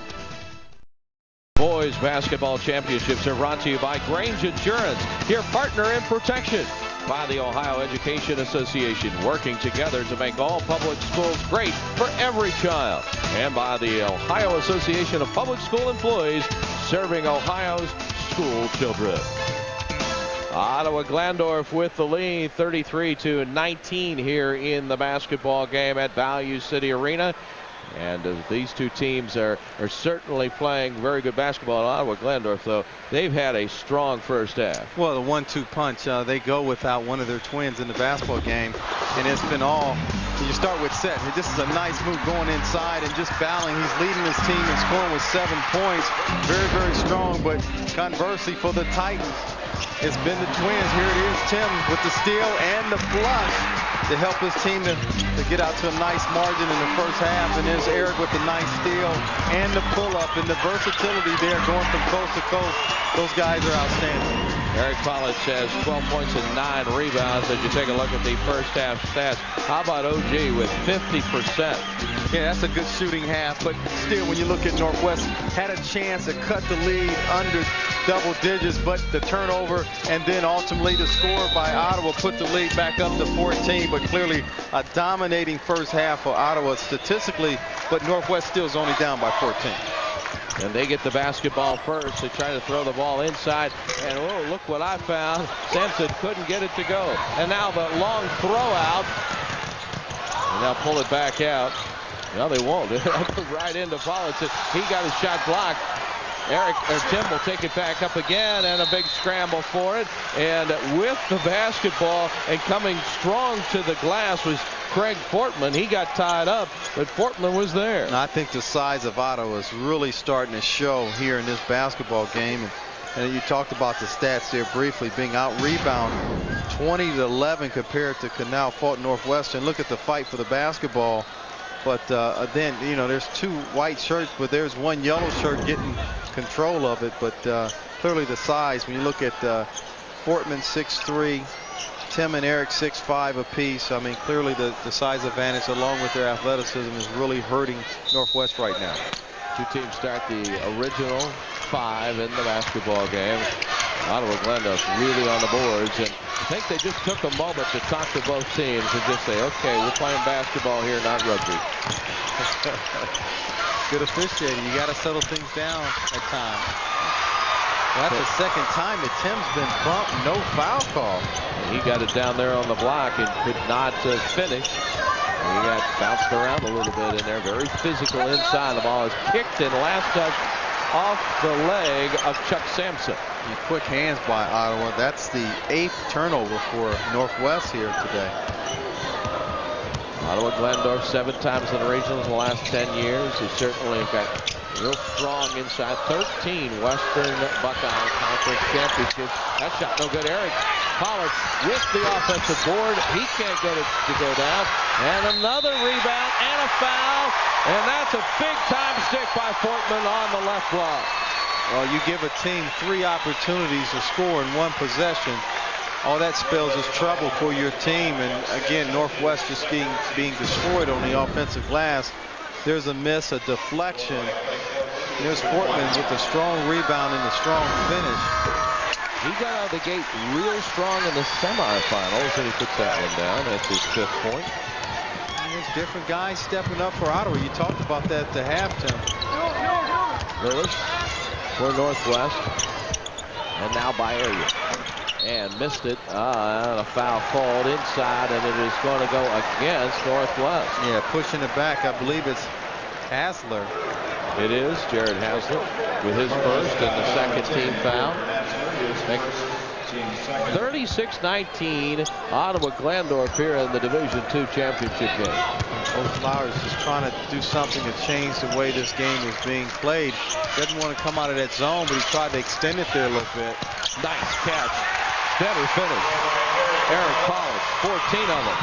Boys basketball championships are brought to you by Grange Insurance, your partner in protection. By the Ohio Education Association, working together to make all public schools great for every child. And by the Ohio Association of Public School Employees, serving Ohio's school children. Ottawa-Glandorf with the lead, 33-19 here in the basketball game at Value City Arena. And these two teams are certainly playing very good basketball. Ottawa-Glandorf, though, they've had a strong first half. Well, the 1-2 punch, they go without one of their twins in the basketball game, and it's been all. You start with set. This is a nice move going inside and just battling. He's leading his team and scoring with 7 points. Very, very strong, but conversely for the Titans, it's been the twins. Here it is, Tim with the steal and the flush to help his team to get out to a nice margin in the first half. And there's Eric with the nice steal and the pull-up, and the versatility there going from coast to coast. Those guys are outstanding. Eric Pollitt has 12 points and 9 rebounds as you take a look at the first half stats. How about OG with 50%? Yeah, that's a good shooting half, but still, when you look at Northwest, had a chance to cut the lead under double digits, but the turnover and then ultimately the score by Ottawa put the lead back up to 14, but clearly a dominating first half for Ottawa statistically, but Northwest still is only down by 14. And they get the basketball first. They try to throw the ball inside. And oh, look what I found. Sampson couldn't get it to go. And now the long throw out. And they'll pull it back out. No, they won't. Right into Pollitt. He got his shot blocked. Tim will take it back up again, and a big scramble for it. And with the basketball and coming strong to the glass was Craig Fortman. He got tied up, but Fortman was there. And I think the size of Ottawa is really starting to show here in this basketball game. And you talked about the stats there briefly, being out-rebounded 20-11 compared to Canal Fulton Northwest. And look at the fight for the basketball. But then, you know, there's 2 white shirts, but there's 1 yellow shirt getting control of it. But clearly the size, when you look at Fortman 6'3", Tim and Eric 6'5" apiece. I mean, clearly the size advantage along with their athleticism is really hurting Northwest right now. 2 teams start the original 5 in the basketball game. Ottawa-Glandorf really on the boards, and I think they just took a moment to talk to both teams and just say, okay, we're playing basketball here, not rugby. Good officiating. You got to settle things down at times. Well, that's the second time that Tim's been bumped. No foul call. And he got it down there on the block and could not finish. He got bounced around a little bit in there. Very physical inside. The ball is kicked, and last touch off the leg of Chuck Sampson. And quick hands by Ottawa. That's the 8th turnover for Northwest here today. Ottawa-Glandorf 7 times in the regionals in the last 10 years. He certainly got real strong inside. 13 Western Buckeye Conference championships. That shot no good. Eric Pollard with the offensive board. He can't get it to go down. And another rebound and a foul. And that's a big-time stick by Fortman on the left block. Well, you give a team 3 opportunities to score in 1 possession. All that spells is trouble for your team. And again, Northwest just being destroyed on the offensive glass. There's a miss, a deflection. There's Fortman with the strong rebound and the strong finish. He got out of the gate real strong in the semifinals, and he puts that one down. That's his 5th point. There's different guys stepping up for Ottawa. You talked about that at the halftime. Lewis for Northwest. And now by area. And missed it. And a foul called inside, and it is going to go against Northwest. Yeah, pushing it back. I believe it's Hasler. It is Jared Hasler with his first and the second team foul. 36-19, Ottawa-Glandorf here in the Division II championship game. Coach Lauer is just trying to do something to change the way this game is being played. Doesn't want to come out of that zone, but he tried to extend it there a little bit. Nice catch. Better finish. Eric Pollard, 14 of them.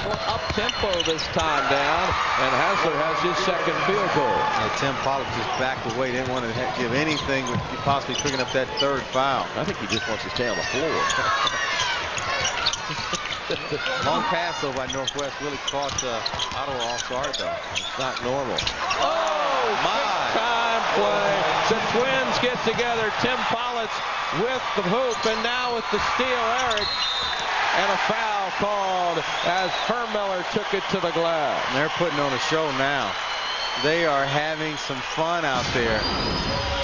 More up-tempo this time down, and Hasler has his second field goal. Yeah, Tim Pollard just backed away. Didn't want to give anything with possibly picking up that 3rd foul. I think he just wants to stay on the floor. Long pass though by Northwest really caught Ottawa off guard though. It's not normal. Oh, my! Time play. The Twins get together. Tim Pollard with the hoop, and now with the steal, Eric. And a foul called as Hermiller took it to the glass. And they're putting on a show now. They are having some fun out there.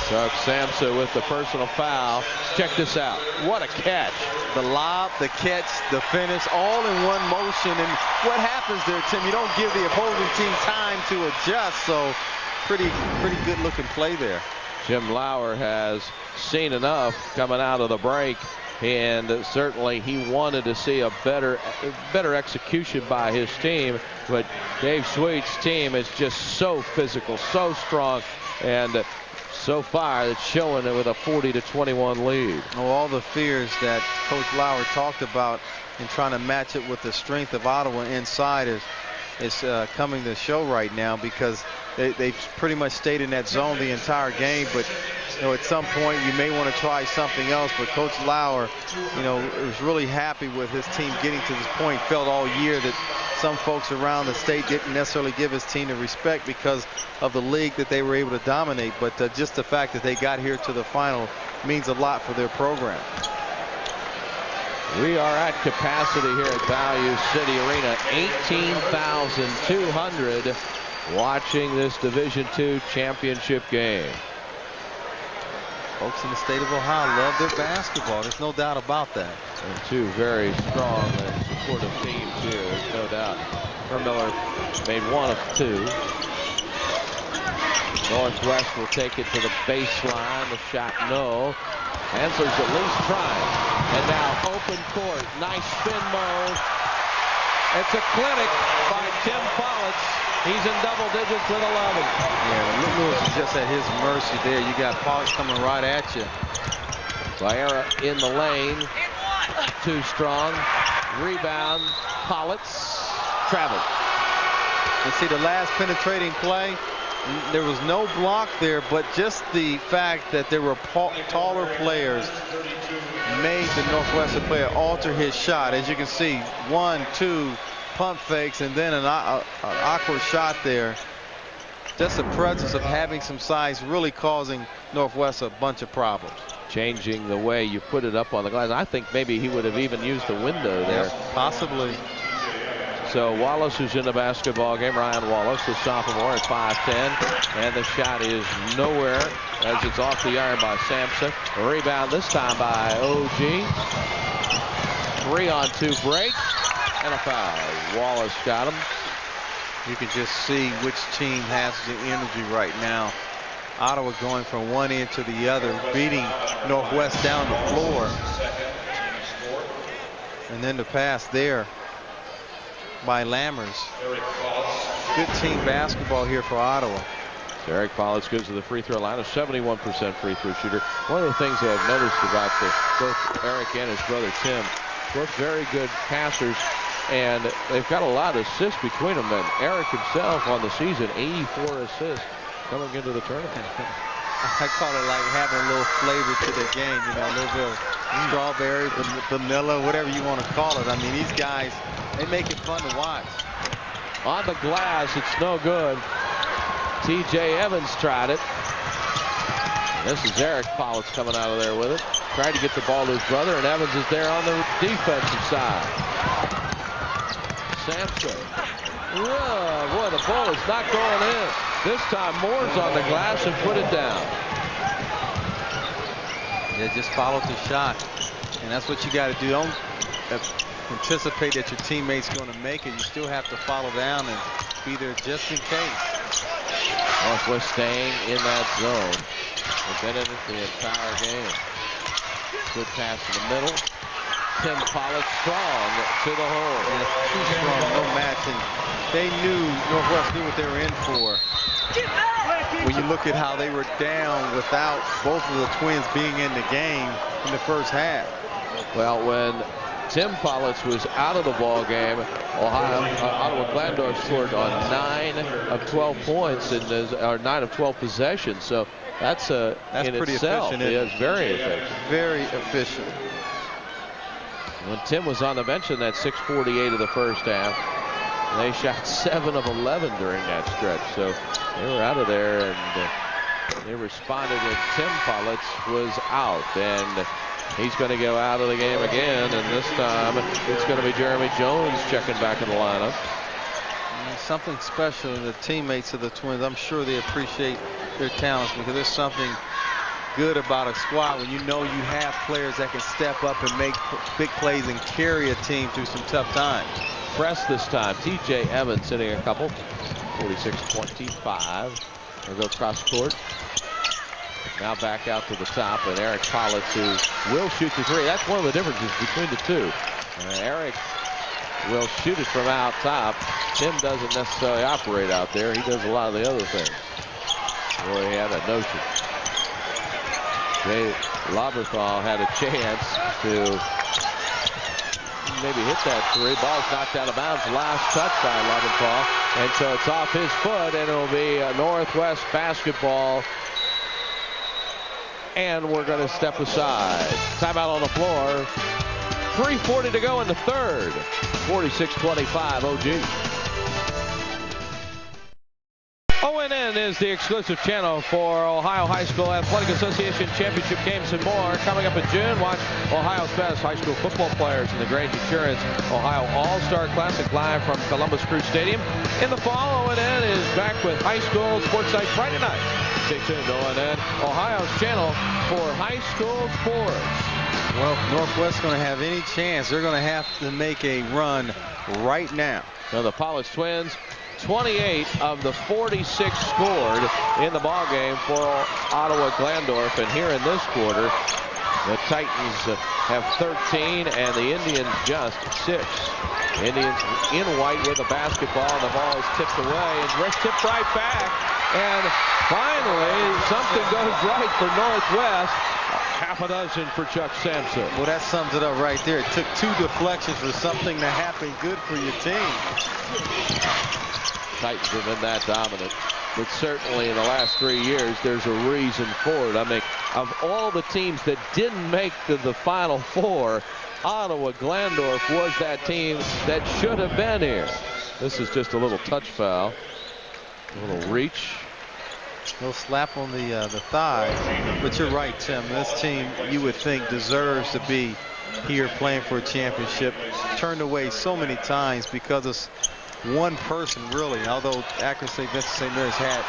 Chuck Sampson with the personal foul. Check this out. What a catch. The lob, the catch, the finish, all in one motion. And what happens there, Tim? You don't give the opposing team time to adjust. So pretty good looking play there. Jim Lauer has seen enough coming out of the break. And certainly he wanted to see a better execution by his team. But Dave Sweet's team is just so physical, so strong, and so far it's showing it with a 40-21 lead. Oh, all the fears that Coach Lauer talked about in trying to match it with the strength of Ottawa inside is coming to show right now, because they've pretty much stayed in that zone the entire game. But you know, at some point you may want to try something else. But Coach Lauer, you know, is really happy with his team getting to this point. Felt all year that some folks around the state didn't necessarily give his team the respect because of the league that they were able to dominate. But just the fact that they got here to the final means a lot for their program. We are at capacity here at Value City Arena, 18,200 watching this Division II championship game. Folks in the state of Ohio love their basketball. There's no doubt about that. And 2 very strong and supportive teams here, there's no doubt. Hermiller made 1 of 2. Northwest will take it to the baseline. The shot, no. Ansler's at least trying. And now open court. Nice spin mode. It's a clinic by Tim Politz. He's in double digits with 11. Yeah, Lewis is just at his mercy there. You got Politz coming right at you. Viera in the lane. Too strong. Rebound. Politz. Traveled. You see the last penetrating play. There was no block there, but just the fact that there were taller players made the Northwestern player alter his shot. As you can see, 1, 2 pump fakes and then an awkward shot there. Just the presence of having some size really causing Northwest a bunch of problems. Changing the way you put it up on the glass. I think maybe he would have even used the window there. Yes, possibly. So Wallace, who's in the basketball game, Ryan Wallace, the sophomore at 5'10", and the shot is nowhere as it's off the iron by Sampson. A rebound this time by OG. 3-on-2 break and a foul. Wallace got him. You can just see which team has the energy right now. Ottawa going from one end to the other, beating Northwest down the floor. And then the pass there by Lammers. Good team basketball here for Ottawa. So Eric Politz goes to the free throw line, a 71% free throw shooter. One of the things that I've noticed about both Eric and his brother Tim, both very good passers, and they've got a lot of assists between them. And Eric himself on the season, 84 assists coming into the tournament. I call it like having a little flavor to the game, you know, a little bit of strawberry, vanilla, whatever you want to call it. I mean, these guys, they make it fun to watch. On the glass, it's no good. T.J. Evans tried it. This is Eric Politz coming out of there with it. Tried to get the ball to his brother, and Evans is there on the defensive side. Sampson. Whoa, boy, the ball is not going in. This time Moore's on the glass and put it down. Yeah, just follow the shot. And that's what you got to do. Don't anticipate that your teammate's going to make it. You still have to follow down and be there just in case. Northwest staying in that zone. They've been in it the entire game. Good pass in the middle. Tim Politz strong to the hole. Yes, too strong, no match. And they knew, Northwest knew what they were in for. When you look at how they were down without both of the twins being in the game in the first half. Well, when Tim Politz was out of the ball game, Ottawa-Glandorf scored on 9 of 12 points or 9 of 12 possessions. So that's pretty itself, efficient. It's very efficient. Very efficient. When Tim was on the bench in that 6:48 of the first half, they shot 7 of 11 during that stretch. So they were out of there, and they responded when Tim Politz was out. And he's going to go out of the game again, and this time it's going to be Jeremy Jones checking back in the lineup. Something special in the teammates of the Twins. I'm sure they appreciate their talents because there's something good about a squad when you know you have players that can step up and make big plays and carry a team through some tough times. Press this time. T.J. Evans hitting a couple. 46-25. They'll go cross court. Now back out to the top, and Eric Politz, who will shoot the three. That's one of the differences between the two. Eric will shoot it from out top. Tim doesn't necessarily operate out there. He does a lot of the other things. Boy, he had a notion. Jay Loberthal had a chance to maybe hit that three. Ball's knocked out of bounds. Last touch by Loberthal. And so it's off his foot, and it'll be a Northwest basketball. And we're going to step aside. Timeout on the floor. 3:40 to go in the third. 46-25 OG. ONN is the exclusive channel for Ohio High School Athletic Association championship games and more. Coming up in June, watch Ohio's best high school football players in the Grange Insurance Ohio All-Star Classic live from Columbus Crew Stadium. In the fall, ONN is back with high school sports night Friday night. Stay tuned to ONN, Ohio's channel for high school sports. Well, if Northwest's going to have any chance, they're going to have to make a run right now. So the Politz twins 28 of the 46 scored in the ball game for Ottawa-Glandorf. And here in this quarter, the Titans have 13 and the Indians just 6. Indians in white with a basketball, and the ball is tipped away and tipped right back. And finally, something goes right for Northwest. Half a dozen for Chuck Sampson. Well, that sums it up right there. It took 2 deflections for something to happen good for your team. Titans have been that dominant, but certainly in the last 3 years, there's a reason for it. I mean, of all the teams that didn't make the Final Four, Ottawa-Glandorf was that team that should have been here. This is just a little touch foul, a little reach. No slap on the thigh. But you're right, Tim. This team, you would think, deserves to be here playing for a championship. Turned away so many times because of one person, really. Although Akron St. Vincent St. Mary's had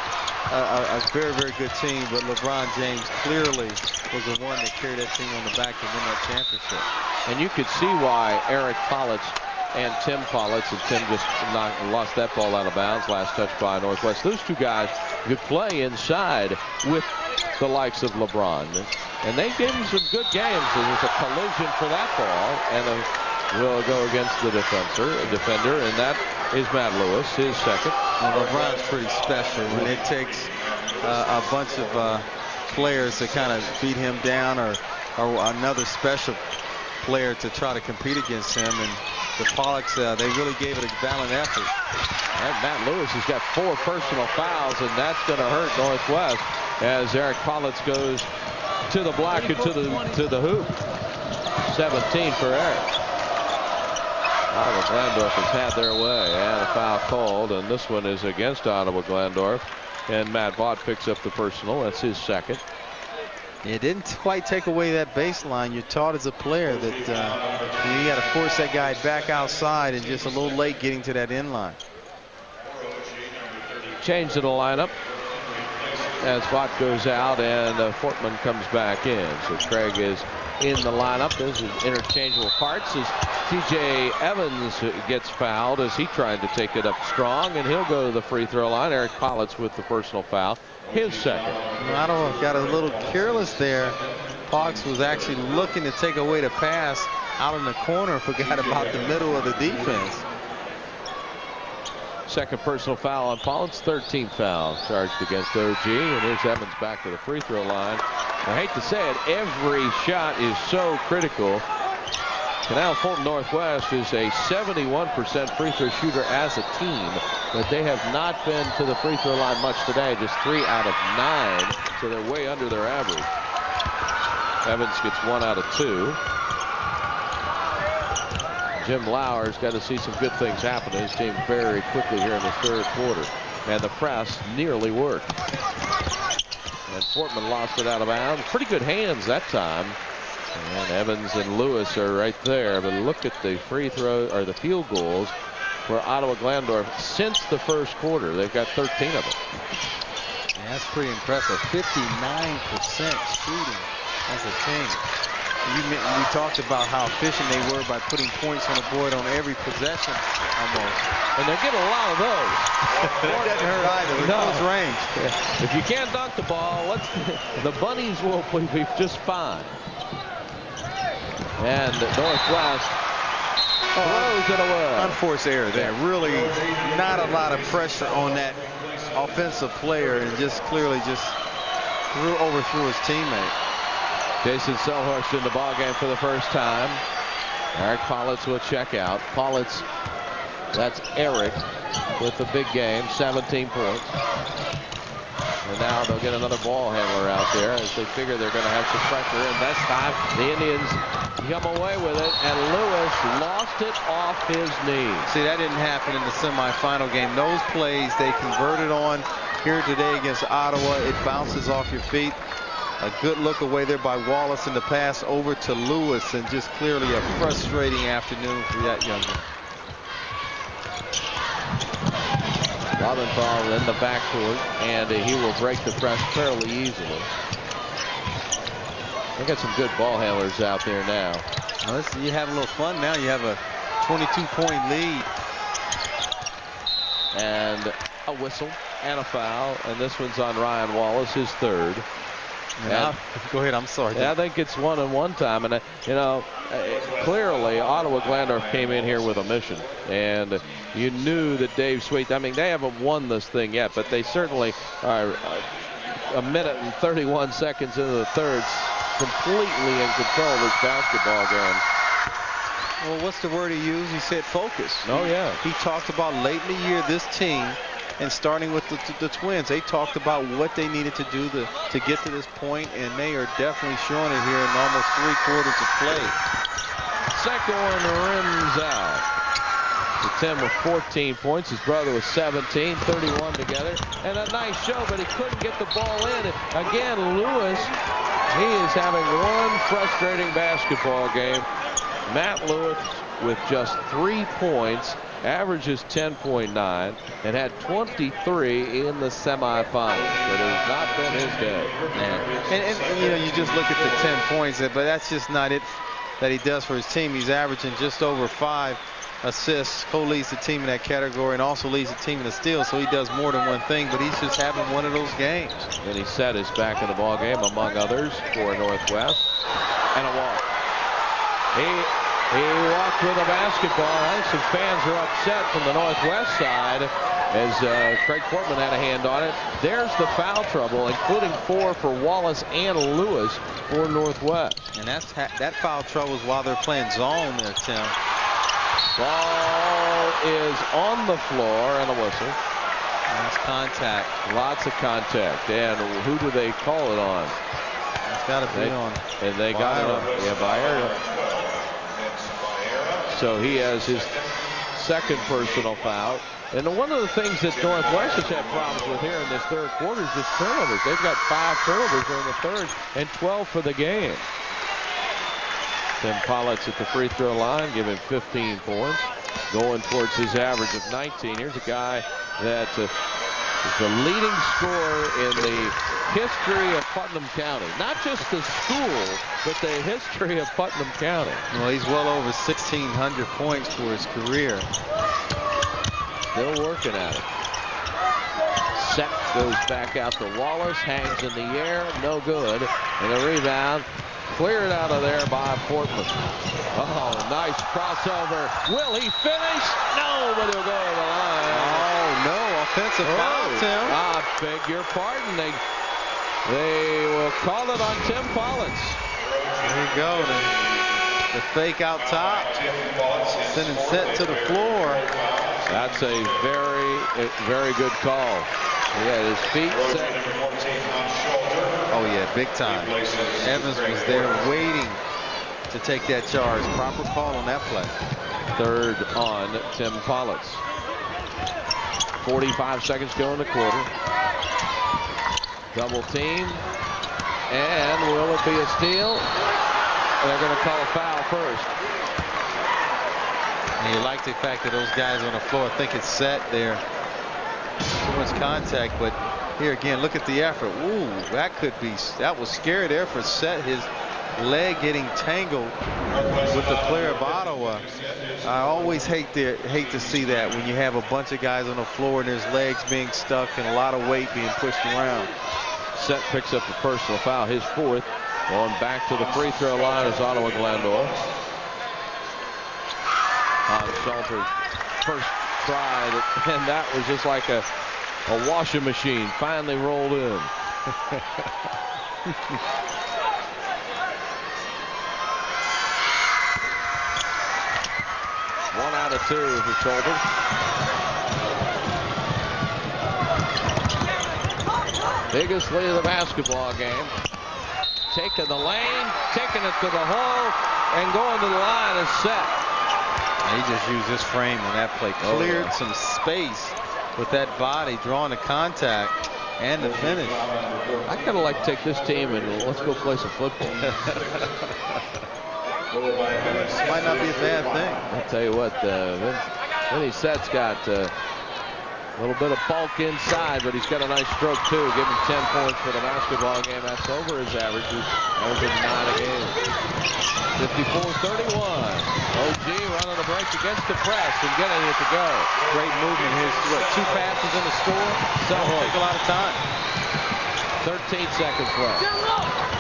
a very, very good team, but LeBron James clearly was the one that carried that team on the back to win that championship. And you could see why Eric Politz and Tim Politz, and Tim just lost that ball out of bounds, last touch by Northwest. Those two guys could play inside with the likes of LeBron. And they gave him some good games. There was a collision for that ball, and will go against the defender, and that is Matt Lewis, his second. Well, LeBron's pretty special, and it takes a bunch of players to kind of beat him down, or another special player to try to compete against him. And the Pollocks, they really gave it a valiant effort. And Matt Lewis has got 4 personal fouls, and that's going to hurt Northwest as Eric Politz goes to the block and to the hoop. 17 for Eric. Ottawa-Glandorf has had their way, and a foul called, and this one is against Ottawa-Glandorf. And Matt Vaught picks up the personal. That's his second. It didn't quite take away that baseline. You're taught as a player that you got to force that guy back outside, and just a little late getting to that end line. Change to the lineup as Vaught goes out and Fortman comes back in. So Craig is in the lineup. This is interchangeable parts as TJ Evans gets fouled as he tried to take it up strong, and he'll go to the free throw line. Eric Politz with the personal foul, his second. Ottawa got a little careless there. Fox was actually looking to take away the pass out in the corner, forgot about the middle of the defense. Second personal foul on Politz, 13th foul charged against OG, and here's Evans back to the free throw line. I hate to say it, every shot is so critical. Canal Fulton Northwest is a 71% free throw shooter as a team, but they have not been to the free throw line much today, just 3 out of 9, so they're way under their average. Evans gets 1 out of 2. Jim Lauer's got to see some good things happen to his team very quickly here in the third quarter, and the press nearly worked. And Fortman lost it out of bounds. Pretty good hands that time. And Evans and Lewis are right there. But look at the free throw, or the field goals for Ottawa-Glandorf since the first quarter. They've got 13 of them. Yeah, that's pretty impressive. 59% shooting as a team. We talked about how efficient they were by putting points on the board on every possession almost. And they're getting a lot of those. That doesn't hurt either. They're close range. Yeah. If you can't dunk the ball, the bunnies will be just fine. And Northwest throws it away. Unforced error there. Really not a lot of pressure on that offensive player, and just clearly just overthrew his teammate. Jason Selhorst in the ballgame for the first time. Eric Politz will check out. Politz, that's Eric with the big game, 17 points. And now they'll get another ball handler out there as they figure they're going to have some pressure. And this time the Indians come away with it, and Lewis lost it off his knees. See, that didn't happen in the semifinal game. Those plays they converted on here today against Ottawa. It bounces off your feet. A good look away there by Wallace in the pass over to Lewis, and just clearly a frustrating afternoon for that young man. Robinthal in the backcourt, and he will break the press fairly easily. They got some good ball handlers out there now. Well, you have a little fun now. You have a 22-point lead. And a whistle and a foul, and this one's on Ryan Wallace, his third. And go ahead, I'm sorry. I think it's 1-on-1 time, and you know, clearly Ottawa-Glandorf came in here with a mission, and you knew that Dave Sweet, I mean, they haven't won this thing yet, but they certainly are a minute and 31 seconds into the third, completely in control of this basketball game. Well, what's the word he used? He said focus. Oh, yeah. He talked about late in the year, this team, and starting with the Twins, they talked about what they needed to do to get to this point, and they are definitely showing it here in almost 3 quarters of play. Second one rims out. Tim with 14 points, his brother with 17, 31 together, and a nice show, but he couldn't get the ball in. Again, Lewis, he is having one frustrating basketball game. Matt Lewis with just 3 points, averages 10.9, and had 23 in the semifinals. It has not been his day. Yeah. And you know, you just look at the 10 points, but that's just not it that he does for his team. He's averaging just over 5 assists, co-leads the team in that category, and also leads the team in the steals, so he does more than one thing, but he's just having one of those games. And he set his back in the ball game, among others, for Northwest, and a walk. He walked with a basketball. I think some fans are upset from the Northwest side as Craig Portman had a hand on it. There's the foul trouble, including 4 for Wallace and Lewis for Northwest. And that foul trouble is while they're playing zone there, Tim. Ball is on the floor and a whistle. That's contact. Lots of contact. And who do they call it on? It's got to be on. And they got it on. Yeah, Bayer. So he has his second personal foul. And one of the things that Northwest has had problems with here in this third quarter is just turnovers. They've got 5 turnovers in the third and 12 for the game. Tim Pollitt's at the free throw line, giving 15 points, going towards his average of 19. Here's a guy that is the leading scorer in the history of Putnam County. Not just the school, but the history of Putnam County. Well, he's well over 1,600 points for his career. Still working at it. Set goes back out to Wallace, hangs in the air, no good. And a rebound cleared out of there by Portman. Oh, nice crossover. Will he finish? No, but he'll go to the line. Oh, no, offensive foul, Tim. I beg your pardon. They will call it on Tim Pollitt. There you go. The fake out top. Sending Set to the floor. That's a very good call. He had his feet set. Oh, yeah, big time. Evans was there waiting to take that charge. Proper call on that play. Third on Tim Pollitt. 45 seconds to go in the quarter. Double team. And will it be a steal? They're going to call a foul first. And you like the fact that those guys on the floor think it's Set there. Too much contact, but here again, look at the effort. Ooh, that was scary there for Set. His leg getting tangled with the player of Ottawa. I always hate to see that when you have a bunch of guys on the floor and there's legs being stuck and a lot of weight being pushed around. Set picks up a personal foul, his 4th. Going back to the free throw line is Ottawa-Glandorf. Salter first try, and that was just like a washing machine finally rolled in. 1 out of 2 for Salter. Biggest lead of the basketball game. Taking the lane, taking it to the hole, and going to the line is Set. He just used his frame on that play. Cleared some space with that body, drawing the contact and the finish. I kind of like to take this team and let's go play some football. This might not be a bad thing. I'll tell you what, Vinny Set's got A little bit of bulk inside, but he's got a nice stroke too. Give him 10 points for the basketball game. That's over his averages. Averaging 9 a game. 54-31. OG running the break against the press and getting it to go. Great movement. His 2 passes in the score. So it'll take a lot of time. 13 seconds left.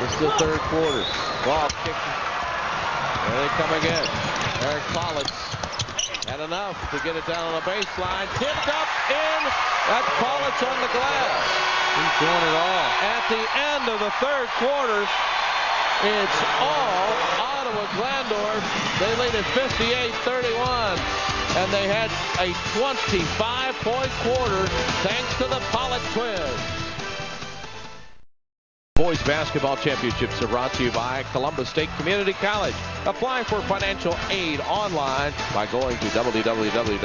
This is the third quarter. Ball kicked. There they come again. Eric Politz had enough to get it down on the baseline. Tipped up in. That's Politz on the glass. He's doing it all. At the end of the third quarter, it's all Ottawa-Glandorf. They lead at 58-31. And they had a 25-point quarter thanks to the Politz twins. Boys basketball championships are brought to you by Columbus State Community College. Apply for financial aid online by going to www.cscc.edu.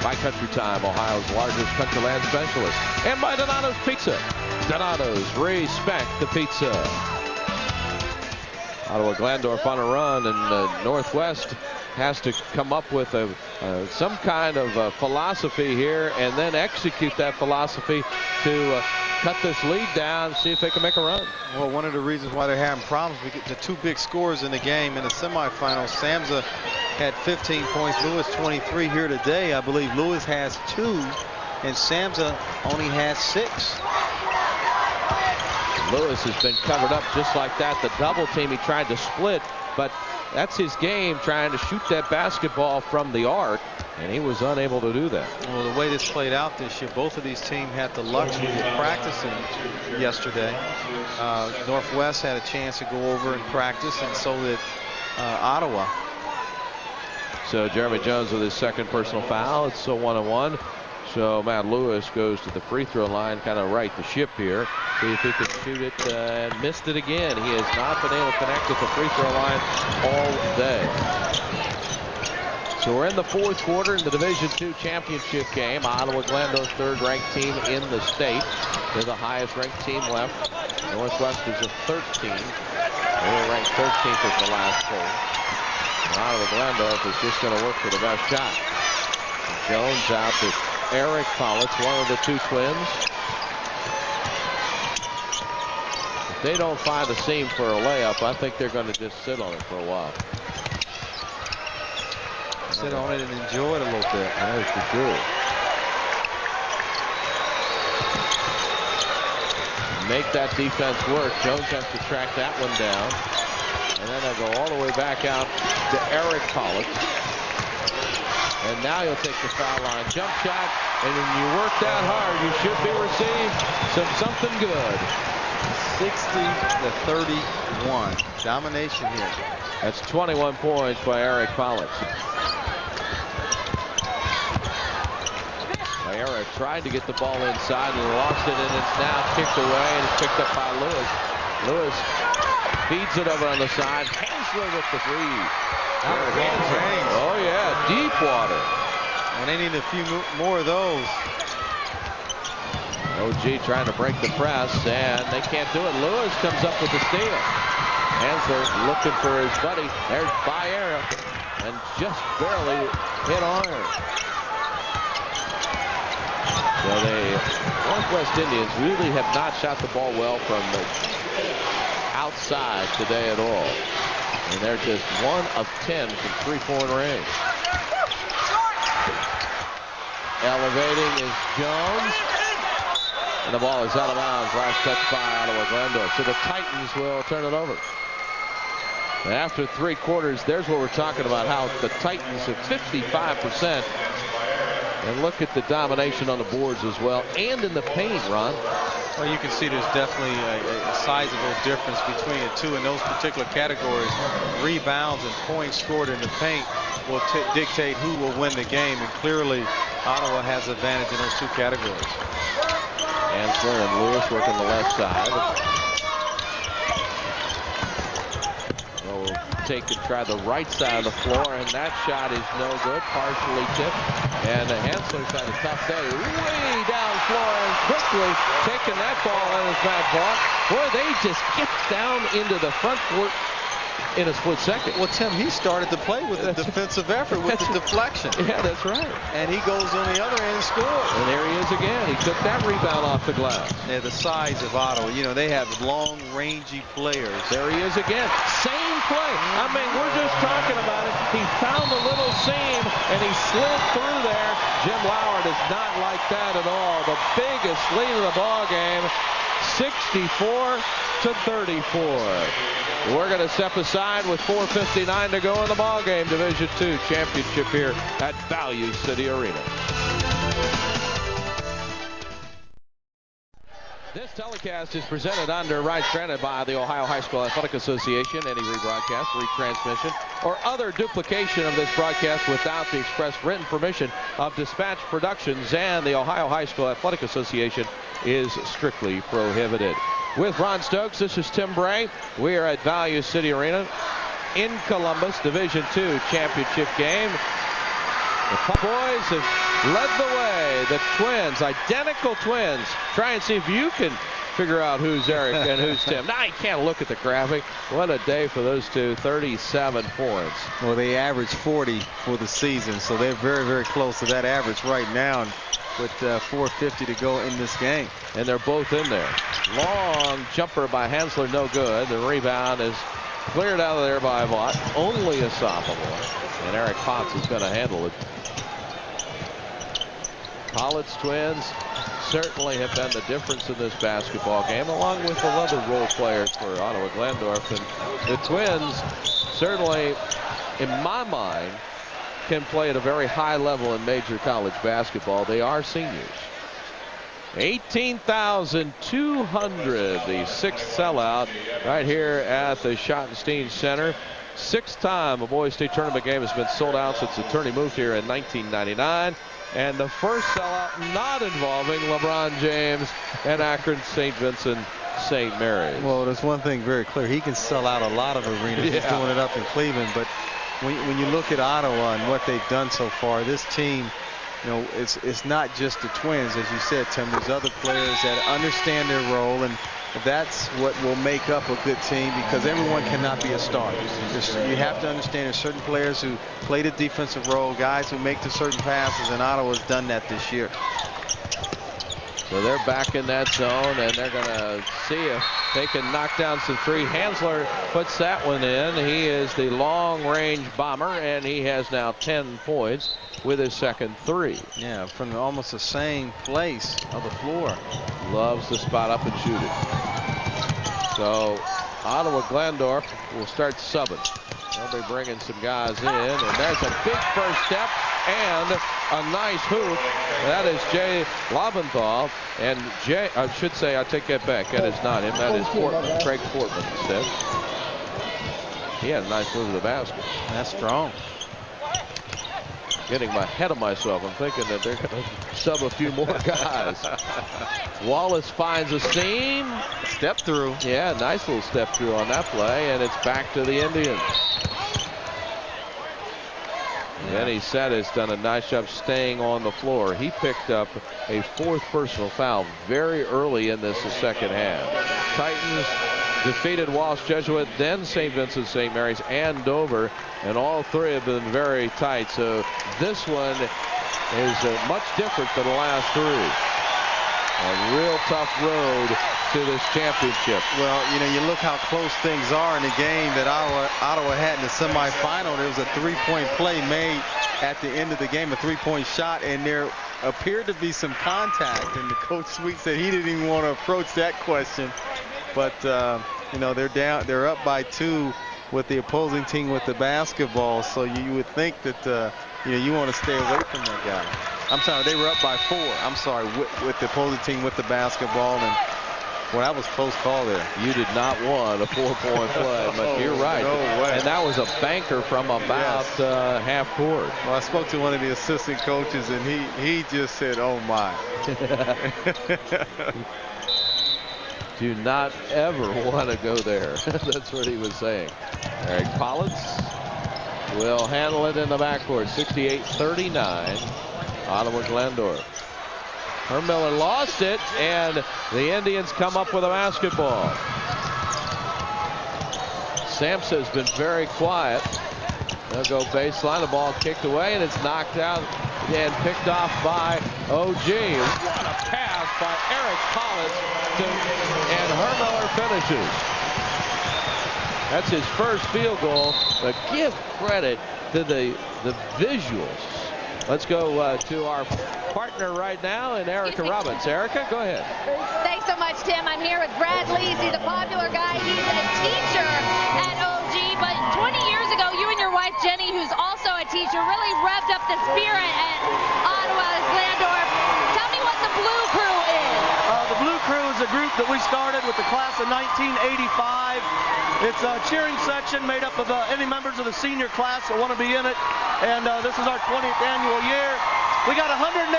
By Country Time, Ohio's largest countryland specialist. And by Donato's Pizza. Donato's, respect the pizza. Ottawa-Glandorf on a run, and Northwest has to come up with some kind of philosophy here and then execute that philosophy to cut this lead down, see if they can make a run. Well, one of the reasons why they're having problems, we get the 2 big scores in the game in the semifinals. Samza had 15 points, Lewis 23 here today. I believe Lewis has 2, and Samza only has 6. Lewis has been covered up just like that. The double team, he tried to split, but that's his game, trying to shoot that basketball from the arc, and he was unable to do that. Well, the way this played out this year, both of these teams had the luxury of practicing yesterday. Northwest had a chance to go over and practice, and so did Ottawa. So Jeremy Jones with his second personal foul. It's a 1-on-1. So Matt Lewis goes to the free throw line, kind of right the ship here. See if he can shoot it, and missed it again. He has not been able to connect with the free throw line all day. So we're in the fourth quarter in the Division II championship game. Ottawa-Glandorf, third-ranked team in the state. They're the highest-ranked team left. Northwest is a 13. They were ranked 13th at the last poll. Ottawa-Glandorf is just going to work for the best shot. Jones out to Eric Politz, one of the 2 twins. If they don't find a seam for a layup, I think they're going to just sit on it for a while. Sit on it and enjoy it a little bit. That is for sure. Make that defense work. Jones has to track that one down. And then they'll go all the way back out to Eric Politz. And now he'll take the foul line. Jump shot. And when you work that hard, you should be received something good. 60-31. Domination here. That's 21 points by Eric Politz. Eric tried to get the ball inside and lost it, and it's now kicked away, and it's picked up by Lewis. Lewis feeds it over on the side. Hansler with the three. Oh yeah, deep water. And they need a few more of those. OG trying to break the press, and they can't do it. Lewis comes up with the steal. Hansler looking for his buddy. There's Bayer, and just barely hit iron. So the Northwest Indians really have not shot the ball well from the outside today at all. And they're just 1 of 10 from three-point range. Elevating is Jones. And the ball is out of bounds. Last touch by Ottawa-Glandorf. So the Titans will turn it over. And after 3 quarters, there's what we're talking about, how the Titans are 55%. And look at the domination on the boards as well, and in the paint, Ron. Well, you can see there's definitely a sizable difference between the two in those particular categories. Rebounds and points scored in the paint will dictate who will win the game, and clearly Ottawa has advantage in those 2 categories. Hansler and Lewis working the left side. They'll take and try the right side of the floor, and that shot is no good, partially tipped. And Hansler's had a tough day. Way down floor and quickly taking that ball in his back ball. Boy, they just get down into the front court in a split second. Well, Tim, he started to play with the defensive effort, with the deflection. Yeah, that's right. And he goes on the other end and scores. And there he is again. He took that rebound off the glass. Yeah, the size of Ottawa. You know, they have long, rangy players. There he is again. Same play. I mean, we're just talking about it. He found a little seam, and he slid through there. Jim Lauer does not like that at all. The biggest lead of the ball game, 64-34. We're going to step aside with 4:59 to go in the ball game. Division II championship here at Value City Arena. This telecast is presented under rights granted by the Ohio High School Athletic Association. Any rebroadcast, retransmission, or other duplication of this broadcast without the express written permission of Dispatch Productions and the Ohio High School Athletic Association is strictly prohibited. With Ron Stokes, this is Tim Bray. We are at Value City Arena in Columbus, Division II championship game. The boys have led the way. The twins, identical twins. Try and see if you can figure out who's Eric and who's Tim. Now you can't look at the graphic. What a day for those two. 37 points. Well, they average 40 for the season, so they're very, very close to that average right now with 4:50 to go in this game. And they're both in there. Long jumper by Hansler, no good. The rebound is cleared out of there by Vaught. Only a sophomore. And Eric Potts is going to handle it. Pollitt's twins certainly have been the difference in this basketball game, along with the other role players for Ottawa-Glandorf. And the twins certainly, in my mind, can play at a very high level in major college basketball. They are seniors. 18,200, the sixth sellout right here at the Schottenstein Center. Sixth time a boys state tournament game has been sold out since the tourney moved here in 1999. And the first sellout not involving LeBron James and Akron St. Vincent St. Mary's. Well, there's one thing very clear. He can sell out a lot of arenas. Yeah. He's doing it up in Cleveland. But when you look at Ottawa and what they've done so far, this team, you know, it's not just the twins, as you said, Tim. There's other players that understand their role, and that's what will make up a good team, because everyone cannot be a star. You have to understand there's certain players who play the defensive role, guys who make the certain passes, and Ottawa's done that this year. So they're back in that zone, and they're going to see if they can knock down some three. Hansler puts that one in. He is the long-range bomber, and he has now 10 points with his second three. Yeah, from almost the same place of the floor. Loves to spot up and shoot it. So Ottawa-Glandorf will start subbing. They'll be bringing some guys in, and there's a big first step and a nice hoop. That is Jay Lobenthal, and Jay, I should say, I take that back. That is not him. That is Portman, Craig Portman instead. He had a nice move to the basket. That's strong. Getting ahead of myself. I'm thinking that they're going to sub a few more guys. Wallace finds a seam. Step through. Yeah, nice little step through on that play, and it's back to the Indians. Benny Sett has done a nice job staying on the floor. He picked up a fourth personal foul very early in this second half. Titans defeated Walsh Jesuit, then St. Vincent St. Mary's, and Dover, and all three have been very tight. So this one is much different than the last three. A real tough road to this championship. Well, you know, you look how close things are in the game that Ottawa had in the semifinal. There was a three-point play made at the end of the game, a three-point shot, and there appeared to be some contact. And the coach Sweet said he didn't even want to approach that question. But you know, they're up by 2 with the opposing team with the basketball. So you would think that you know, you want to stay away from that guy. I'm sorry, they were up by 4. I'm sorry, with the opposing team with the basketball, and well, that was close call there. You did not want a 4-point play, but you're right. No way. And that was a banker from about half court. Well, I spoke to one of the assistant coaches, and he just said, "Oh my." Do not ever want to go there. That's what he was saying. Eric Pollitz will handle it in the backcourt. 68-39. Ottawa-Glandorf. Hermiller lost it, and the Indians come up with a basketball. Samsa has been very quiet. They'll go baseline. The ball kicked away, and it's knocked out and picked off by OG. What a pass by Eric Collins, and Hermiller finishes. That's his first field goal, but give credit to the visuals. Let's go to our partner right now, and Erica Robbins. Erica, go ahead. Thanks so much, Tim. I'm here with Brad Leasy, the popular guy. He's a teacher at OG, but 20 years ago, you and your wife, Jenny, who's also a teacher, really revved up the spirit at Ottawa-Glandorf. Tell me what the Blue Crew is. The Blue Crew is a group that we started with the class of 1985. It's a cheering section made up of any members of the senior class that want to be in it, and this is our 20th annual year. We got 181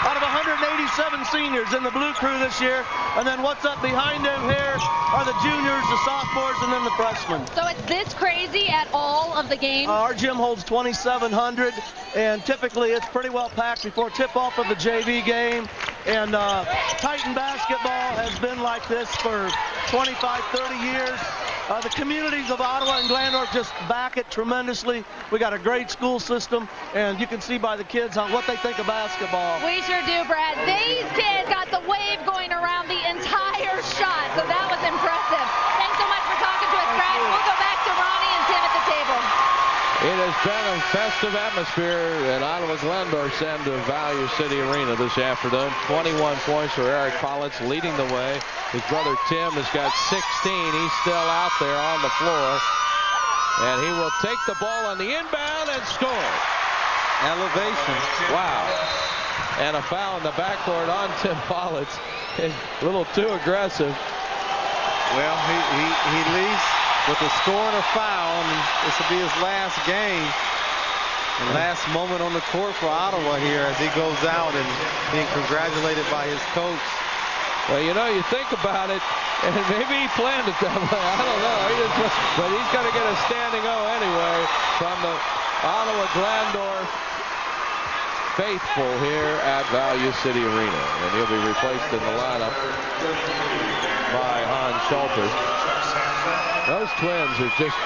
out of 187 seniors in the Blue Crew this year, and then what's up behind them here are the juniors, the sophomores, and then the freshmen. So it's this crazy at all of the games? Our gym holds 2,700, and typically it's pretty well packed before tip-off of the JV game. And Titan basketball has been like this for 25, 30 years. The communities of Ottawa and Glandorf just back it tremendously. We got a great school system, and you can see by the kids on what they think of basketball. We sure do, Brad. These kids got the wave going around the entire shot, so that was impressive. Thanks so much for talking to us, Brad. We'll go back to Ronnie and Tim at the table. It has been a festive atmosphere at Ottawa-Glandorf's end of Value City Arena this afternoon. 21 points for Eric Collins, leading the way. His brother Tim has got 16. He's still out there on the floor. And he will take the ball on the inbound and score. Elevation. Wow. And a foul in the backcourt on Tim Collins. A little too aggressive. Well, he leads with a score and a foul, and this will be his last game. And last moment on the court for Ottawa here as he goes out and being congratulated by his coach. Well, you know, you think about it, and maybe he planned it that way. I don't know. But he's going to get a standing O anyway from the Ottawa-Glandorf faithful here at Value City Arena. And he'll be replaced in the lineup by Hans Schulter. Those twins are just,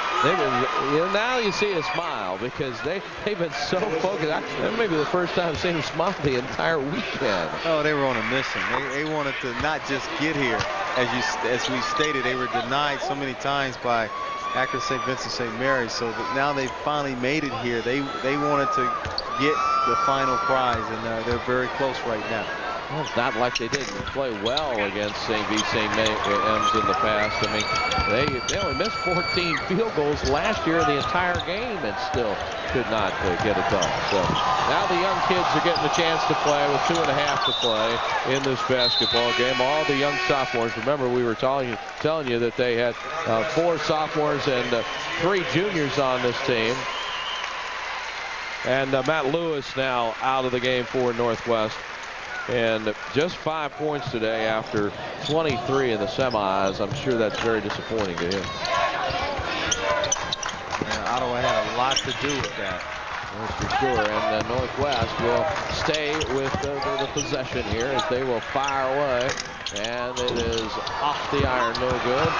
now you see a smile because they've been so focused. That may be the first time I've seen them smile the entire weekend. Oh, they were on a mission. They wanted to not just get here. As we stated, they were denied so many times by Akron St. Vincent St. Mary's. So that now they finally made it here. They wanted to get the final prize, and they're very close right now. Well, it's not like they didn't play well against St. V. St. M's in the past. I mean, they only missed 14 field goals last year in the entire game and still could not get it done. So now the young kids are getting a chance to play with 2.5 to play in this basketball game. All the young sophomores, remember we were telling you that they had 4 sophomores and 3 juniors on this team. And Matt Lewis now out of the game for Northwest. And just 5 points today after 23 in the semis. I'm sure that's very disappointing to him. Yeah, Ottawa had a lot to do with that. That's for sure. And Northwest will stay with the possession here as they will fire away. And it is off the iron, no good.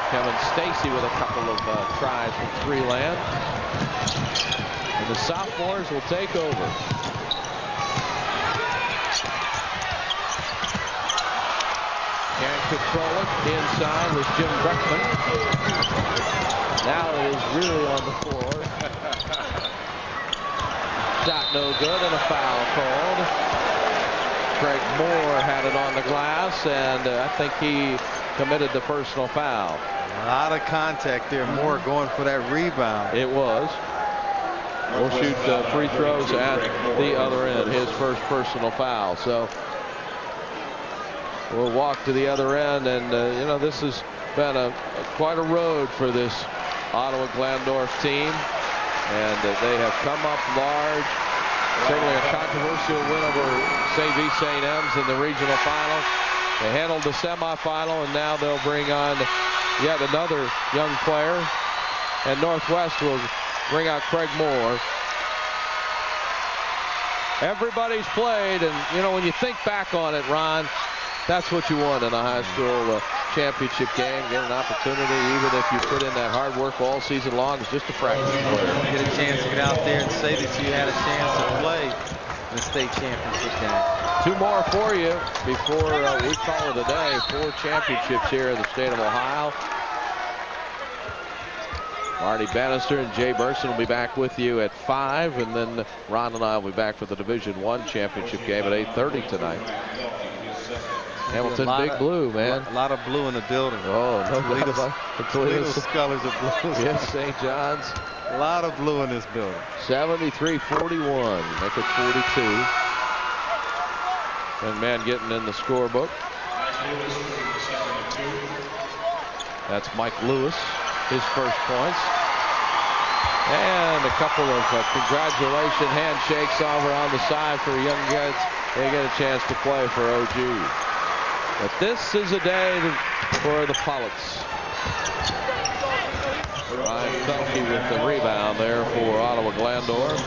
Kevin Stacy with a couple of tries from 3 land. And the sophomores will take over. Can't control it. Inside was Jim Beckman. Now it is really on the floor. Shot no good and a foul called. Craig Moore had it on the glass, and I think he committed the personal foul. A lot of contact there. Moore going for that rebound. It was. We'll shoot free throws at the other end. His first personal foul. So we'll walk to the other end, and you know, this has been quite a road for this Ottawa-Glandorf team, and they have come up large. Certainly a controversial win over St. V. St. M's in the regional final. They handled the semifinal, and now they'll bring on yet another young player, and Northwest will bring out Craig Moore. Everybody's played, and you know, when you think back on it, Ron, that's what you want in a high school championship game, get an opportunity, even if you put in that hard work all season long, it's just a practice player. Get a chance to get out there and say that you had a chance to play in the state championship game. 2 more for you before we call it a day. 4 championships here in the state of Ohio. Marty Bannister and Jay Burson will be back with you at 5, and then Ron and I will be back for the Division I championship game at 8:30 tonight. Hamilton Big Blue, man. A lot of blue in the building. Oh, no doubt about it. Toledo's colors are blue. Yes, St. John's. A lot of blue in this building. 73-41. Make it 42. And man getting in the scorebook. That's Mike Lewis. His first points. And a couple of congratulation handshakes over on the side for young guys. They get a chance to play for OG. But this is a day for the Pollets. Ryan Felke with the rebound there for Ottawa-Glandorf.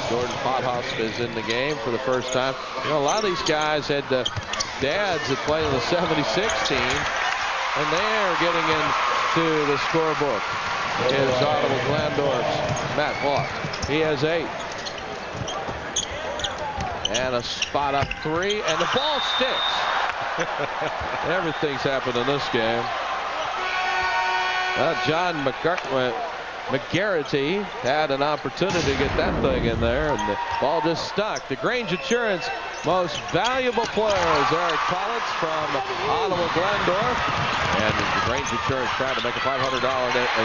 Jordan Pothoff is in the game for the first time. You know, a lot of these guys had dads that played in the 76 team, and they're getting into the scorebook. Is Ottawa-Glandorf's Matt Block. He has 8. And a spot up 3, and the ball sticks. Everything's happened in this game. John McGarrity had an opportunity to get that thing in there, and the ball just stuck. The Grange Insurance most valuable player is Eric Politz from Ottawa-Glandorf. And the Grange Insurance proud to make a $500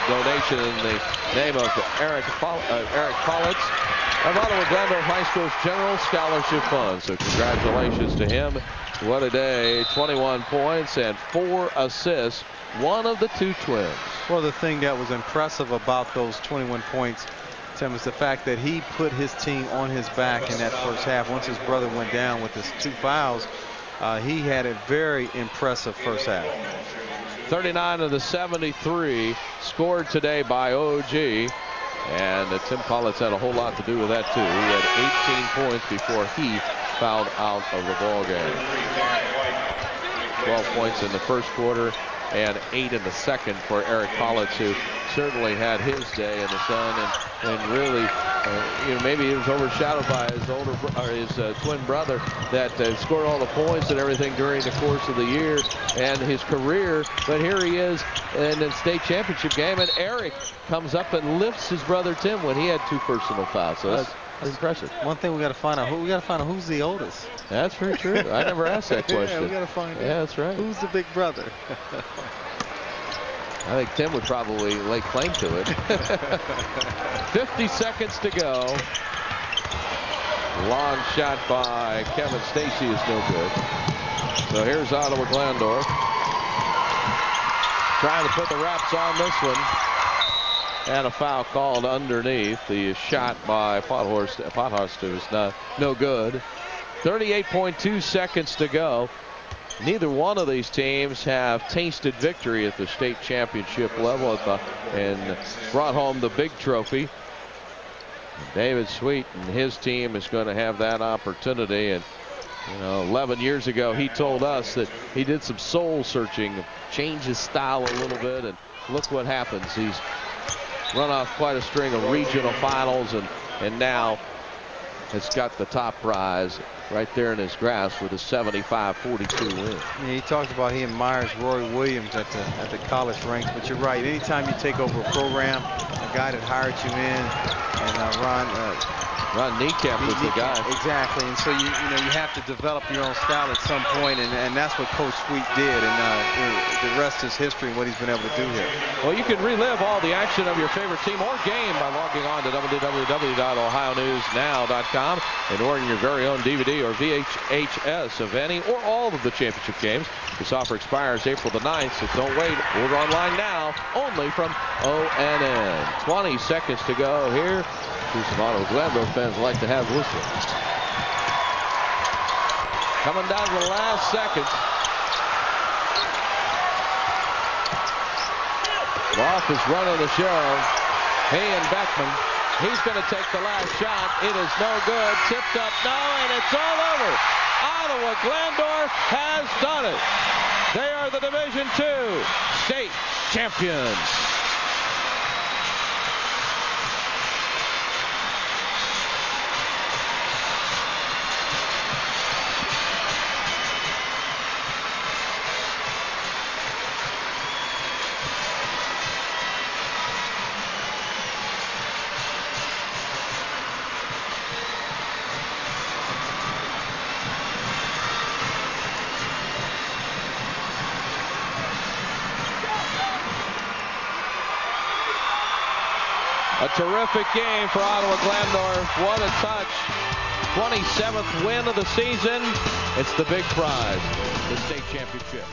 donation in the name of Eric Politz of Ottawa-Glandorf High School's General Scholarship Fund. So congratulations to him. What a day. 21 points and 4 assists. One of the 2 twins. Well, the thing that was impressive about those 21 points, Tim, is the fact that he put his team on his back in that first half. Once his brother went down with his 2 fouls, he had a very impressive first half. 39 of the 73 scored today by OG. And Tim Politz had a whole lot to do with that, too. He had 18 points before he fouled out of the ball game. 12 points in the first quarter and 8 in the second for Eric Politz, who certainly had his day in the sun, and really, you know, maybe he was overshadowed by his twin brother that scored all the points and everything during the course of the year and his career. But here he is in the state championship game, and Eric comes up and lifts his brother Tim when he had 2 personal fouls. So that's impressive. One thing we got to find out who's the oldest. That's very true. I never asked that question. Yeah, we got to find out. Yeah, that's right. Who's the big brother? I think Tim would probably lay claim to it. 50 seconds to go. Long shot by Kevin Stacy is no good. So here's Ottawa-Glandorf trying to put the wraps on this one. And a foul called underneath. The shot by Pothorst is no good. 38.2 seconds to go. Neither one of these teams have tasted victory at the state championship level and brought home the big trophy. David Sweet and his team is going to have that opportunity. And you know, 11 years ago he told us that he did some soul searching, changed his style a little bit, and look what happens. He's run off quite a string of regional finals, and now has got the top prize right there in his grasp with a 75-42 win. Yeah, he talked about he admires Roy Williams at the college ranks, but you're right. Anytime you take over a program, a guy that hired you in, and Ron Niekamp was the guy. Exactly, and so you have to develop your own style at some point, and that's what Coach Sweet did, and the rest is history and what he's been able to do here. Well, you can relive all the action of your favorite team or game by logging on to www.ohioniewsnow.com and ordering your very own DVD or VHS of any or all of the championship games. This offer expires April the 9th, so don't wait. Order online now, only from ONN. 20 seconds to go here. Some Ottawa-Glandorf fans like to have this one. Coming down to the last seconds. Roth is running the show. He and Beckman. He's going to take the last shot. It is no good. Tipped up, no, and it's all over. Ottawa-Glandorf has done it. They are the Division II state champions. A terrific game for Ottawa-Glandorf. What a touch. 27th win of the season. It's the big prize, the state championship.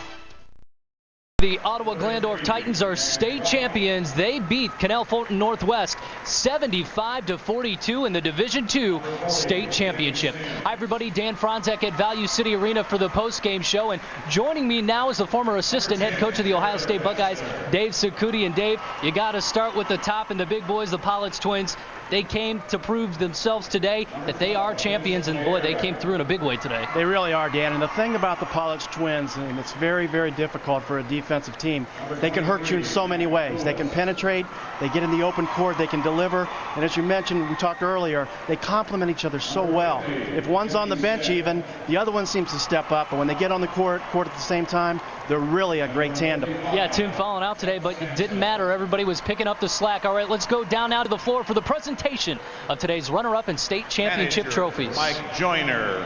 The Ottawa-Glandorf Titans are state champions. They beat Canal Fulton Northwest 75-42 in the Division II state championship. Hi, everybody. Dan Franzek at Value City Arena for the post-game show. And joining me now is the former assistant head coach of the Ohio State Buckeyes, Dave Sakuti. And Dave, you got to start with the top and the big boys, the Pollock's twins. They came to prove themselves today that they are champions, and boy, they came through in a big way today. They really are, Dan. And the thing about the Pollock's twins, and it's very, very difficult for a defensive team, they can hurt you in so many ways. They can penetrate, they get in the open court, they can deliver, and as you mentioned, we talked earlier, they complement each other so well. If one's on the bench even, the other one seems to step up, but when they get on the court at the same time, they're really a great tandem. Yeah, Tim falling out today, but it didn't matter. Everybody was picking up the slack. All right, let's go down now to the floor for the presentation of today's runner-up and state championship trophies. Mike Joyner.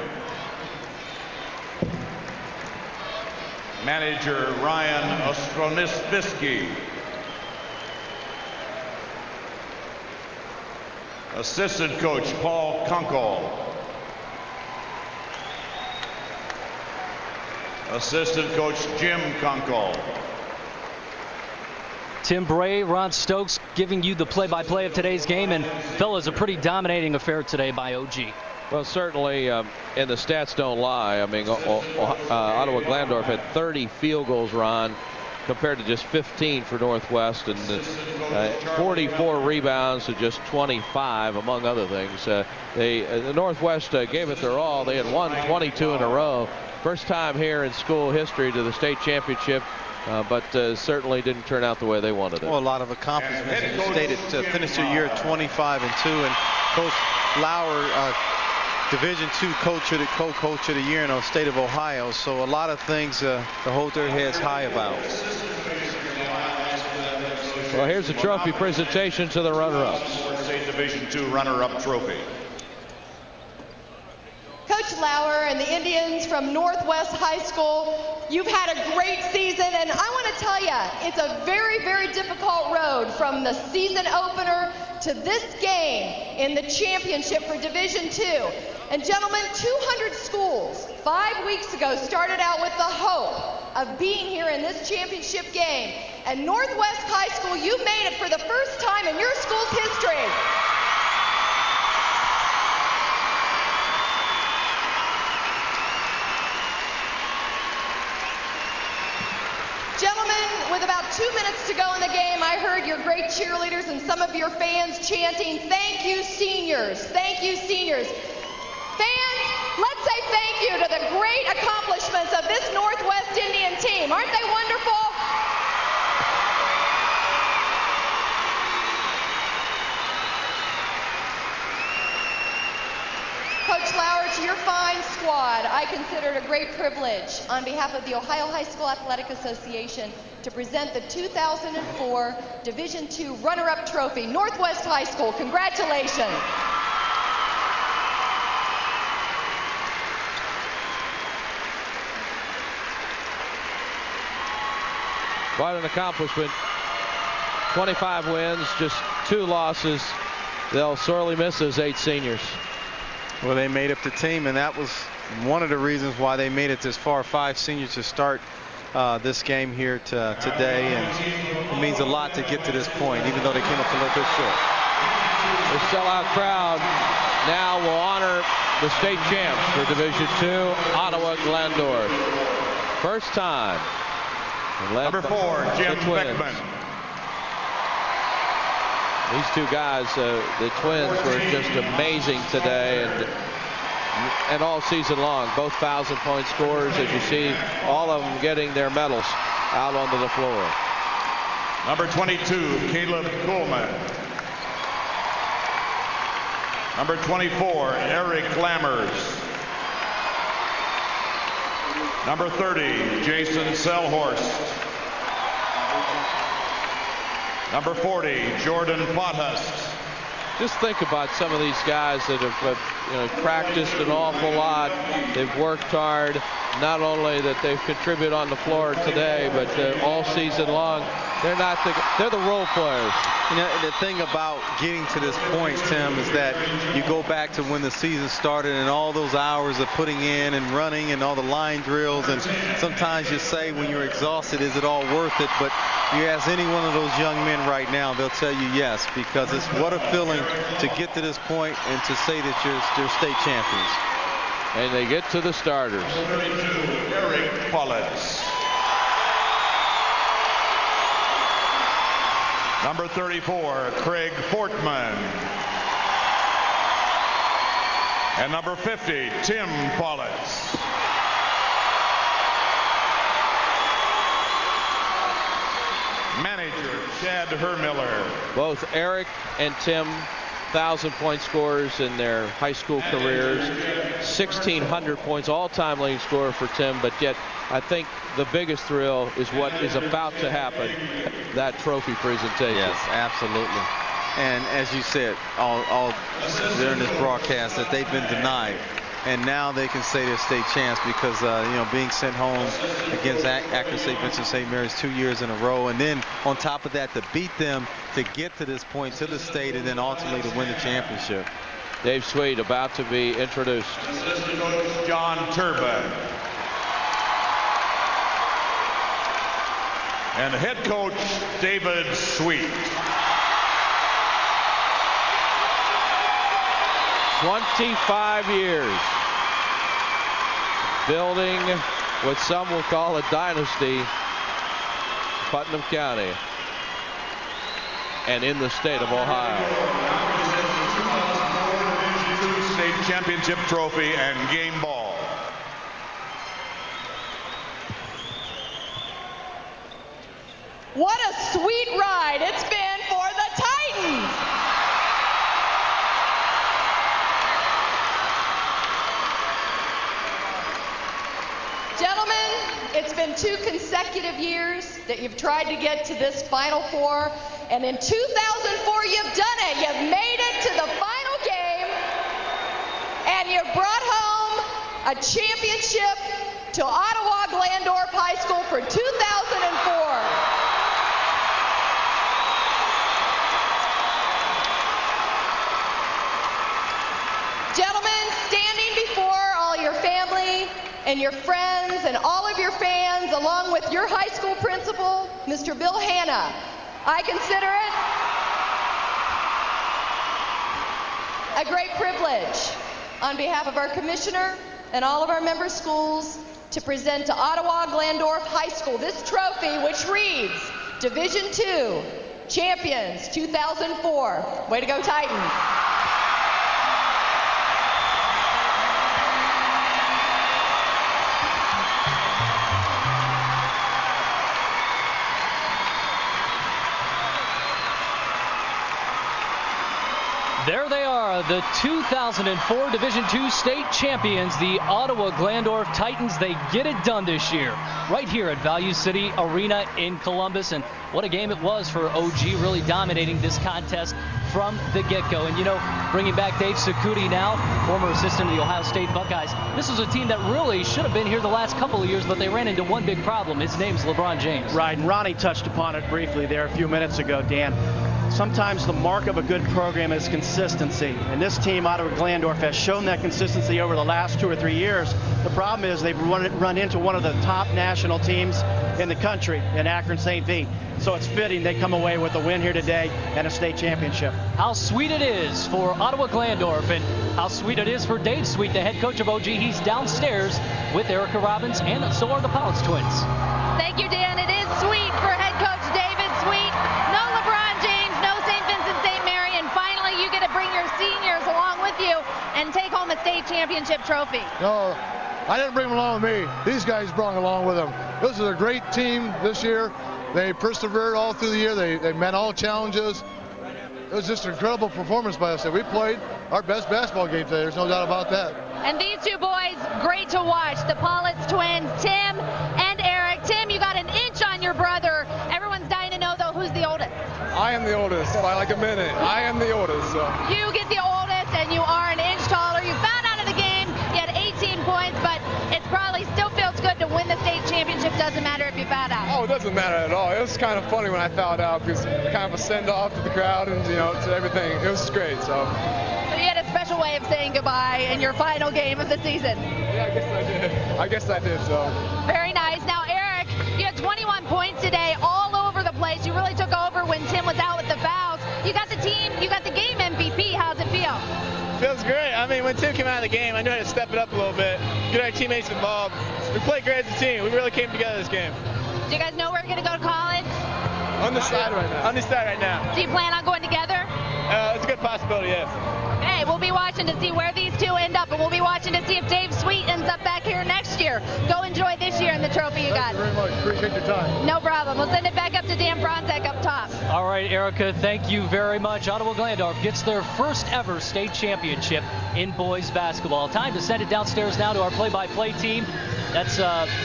Manager Ryan Ostronisbisky. Assistant coach Paul Kunkel. Assistant coach Jim Kunkel. Tim Bray, Ron Stokes giving you the play-by-play of today's game, and fellas, a pretty dominating affair today by OG. Well, certainly, and the stats don't lie. I mean, Ottawa-Glandorf had 30 field goals, Ron, compared to just 15 for Northwest, and 44 rebounds to just 25, among other things. The Northwest gave it their all. They had won 22 in a row. First time here in school history to the state championship, but certainly didn't turn out the way they wanted it. Well, a lot of accomplishments. You stated to finish the year 25-2, and Coach Lauer, Division II co-coach of the year in the state of Ohio. So a lot of things to hold their heads high about. Well, here's the trophy presentation to the runner-ups. State Division II runner-up trophy. Coach Lauer and the Indians from Northwest High School, you've had a great season, and I want to tell you, it's a very, very difficult road from the season opener to this game in the championship for Division II. And gentlemen, 200 schools 5 weeks ago started out with the hope of being here in this championship game. And Northwest High School, you made it for the first time in your school's history. Gentlemen, with about 2 minutes to go in the game, I heard your great cheerleaders and some of your fans chanting, "Thank you, seniors. Thank you, seniors." Fans, let's say thank you to the great accomplishments of this Northwest Indian team. Aren't they wonderful? Coach Lauer, to your fine squad, I consider it a great privilege on behalf of the Ohio High School Athletic Association to present the 2004 Division II runner-up trophy, Northwest High School. Congratulations. Quite an accomplishment. 25 wins, just 2 losses. They'll sorely miss those 8 seniors. Well, they made up the team, and that was one of the reasons why they made it this far. 5 seniors to start this game here today, and it means a lot to get to this point, even though they came up a little bit short. The sellout crowd now will honor the state champs for Division II, Ottawa-Glandorf. First time. Number 4, Jim Beckman. These 2 guys, the twins, were just amazing today, and and all season long. Both 1,000-point scorers, as you see, all of them getting their medals out onto the floor. Number 22, Caleb Coleman. Number 24, Eric Lammers. Number 30, Jason Selhorst. Number 40, Jordan Pothust. Just think about some of these guys that have practiced an awful lot. They've worked hard. Not only that they've contributed on the floor today, but all season long. They're the role players. You know, the thing about getting to this point, Tim, is that you go back to when the season started and all those hours of putting in and running and all the line drills, and sometimes you say when you're exhausted, is it all worth it? But you ask any one of those young men right now, they'll tell you yes, because it's what a feeling to get to this point and to say that you're state champions. And they get to the starters. Eric Pullitz. Number 34, Craig Fortman. And number 50, Tim Pullitz. Manager, Chad Hermiller. Both Eric and Tim, 1,000-point scorers in their high school careers. 1,600 points, all-time leading scorer for Tim, but yet I think the biggest thrill is what is about to happen, that trophy presentation. Yes, absolutely. And as you said, all during this broadcast, that they've been denied. And now they can say they're state champs because, being sent home against Akron St. Vincent St. Mary's 2 years in a row. And then on top of that, to beat them, to get to this point, to the state, and then ultimately to win the championship. Dave Sweet about to be introduced. John Turbin. And head coach David Sweet. 25 years building what some will call a dynasty, Putnam County and in the state of Ohio. State championship trophy and game ball. What a sweet ride it's been for the Titans. Gentlemen, it's been 2 consecutive years that you've tried to get to this Final Four, and in 2004 you've done it. You've made it to the final game, and you brought home a championship to Ottawa-Glandorf High School for 2004. Gentlemen, standing before all your family and your friends and all of your fans, along with your high school principal, Mr. Bill Hanna, I consider it a great privilege on behalf of our commissioner and all of our member schools to present to Ottawa-Glandorf High School this trophy, which reads Division II Champions 2004. Way to go, Titans. There they are, the 2004 Division II state champions, the Ottawa-Glandorf Titans. They get it done this year, right here at Value City Arena in Columbus. And what a game it was for OG, really dominating this contest from the get-go. And, bringing back Dave Sakuti now, former assistant of the Ohio State Buckeyes. This was a team that really should have been here the last couple of years, but they ran into one big problem. His name's LeBron James. Right, and Ronnie touched upon it briefly there a few minutes ago, Dan. Sometimes the mark of a good program is consistency, and this team, Ottawa-Glandorf, has shown that consistency over the last 2 or 3 years. The problem is they've run into one of the top national teams in the country in Akron St. V. So it's fitting they come away with a win here today and a state championship. How sweet it is for Ottawa-Glandorf, and how sweet it is for Dave Sweet, the head coach of OG. He's downstairs with Erica Robbins, and so are the Pounce twins. Thank you, Dan. It is sweet for head coach David Sweet. No LeBron James, no St. Vincent St. Mary, and finally you get to bring bring your seniors along with you and take home a state championship trophy? No, I didn't bring them along with me. These guys brought along with them. This is a great team this year. They persevered all through the year. They met all challenges. It was just an incredible performance by us. We played our best basketball game today. There's no doubt about that. And these two boys, great to watch. The Politz twins, Tim and Eric. Tim, you got an inch on your brother. Everyone's dying to know, though, who's the oldest? I am the oldest by like a minute. I am the oldest. So. You get the oldest, and you are an inch taller. You found out of the game. You had 18 points, but it probably still feels good to win the state championship. Doesn't matter if you fouled out. Oh, it doesn't matter at all. It was kind of funny when I fouled out because kind of a send-off to the crowd and, you know, to everything. It was great, so. So you had a special way of saying goodbye in your final game of the season. Yeah, I guess I did, so. Very nice. Now, Eric, you had 21 points today all over the place. You really took over when Tim was out with the fouls. You got the team, you got the game MVP. How's it feel? Feels great. I mean, when Tim came out of the game, I knew I had to step it up a little bit, get our teammates involved. We played great as a team. We really came together this game. Do you guys know where you're going to go to college? Undecided right now. Undecided right now. Do you plan on going together? It's a good possibility, yes. Okay, we'll be watching to see where these two end up, and we'll be watching to see if Dave Sweet ends up back here next year. Go enjoy this year and the trophy you got. Thank you very much. Appreciate your time. No problem. We'll send it back up to Dan Bronzek up top. All right, Erica, thank you very much. Ottawa-Glandorf gets their first ever state championship in boys basketball. Time to send it downstairs now to our play-by-play team. That's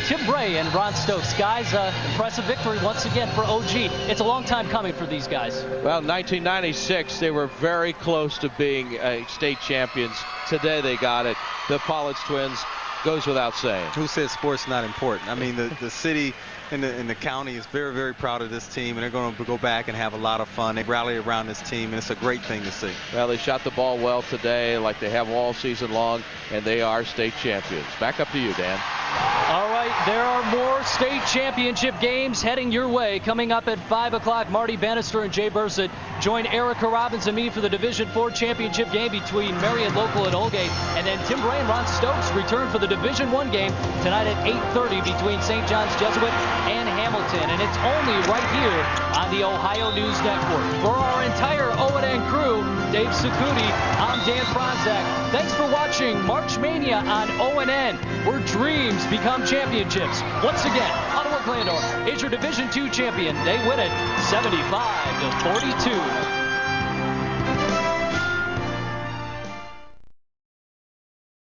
Tim Bray and Ron Stokes. Guys, impressive victory once again for OG. It's a long time coming for these guys. Well, 1996, they were very close to being state champions. Today they got it. The Politz twins, goes without saying. Who says sports not important? I mean, the city and the county is very, very proud of this team, and they're going to go back and have a lot of fun. They rally around this team, and it's a great thing to see. Well, they shot the ball well today, like they have all season long, and they are state champions. Back up to you, Dan. All right, there are more state championship games heading your way. Coming up at 5 o'clock, Marty Bannister and Jay Bursett join Erica Robbins and me for the Division IV championship game between Marion Local and Olgate. And then Tim Bray and Ron Stokes return for the Division I game tonight at 8:30 between St. John's Jesuit and Hamilton. And it's only right here on the Ohio News Network. For our entire O&N crew, Dave Sakuti, I'm Dan Bronzak. Thanks for watching March Mania on O&N, where dreams become championships. Once again, Ottawa-Glandorf is your Division II champion. They win it 75-42.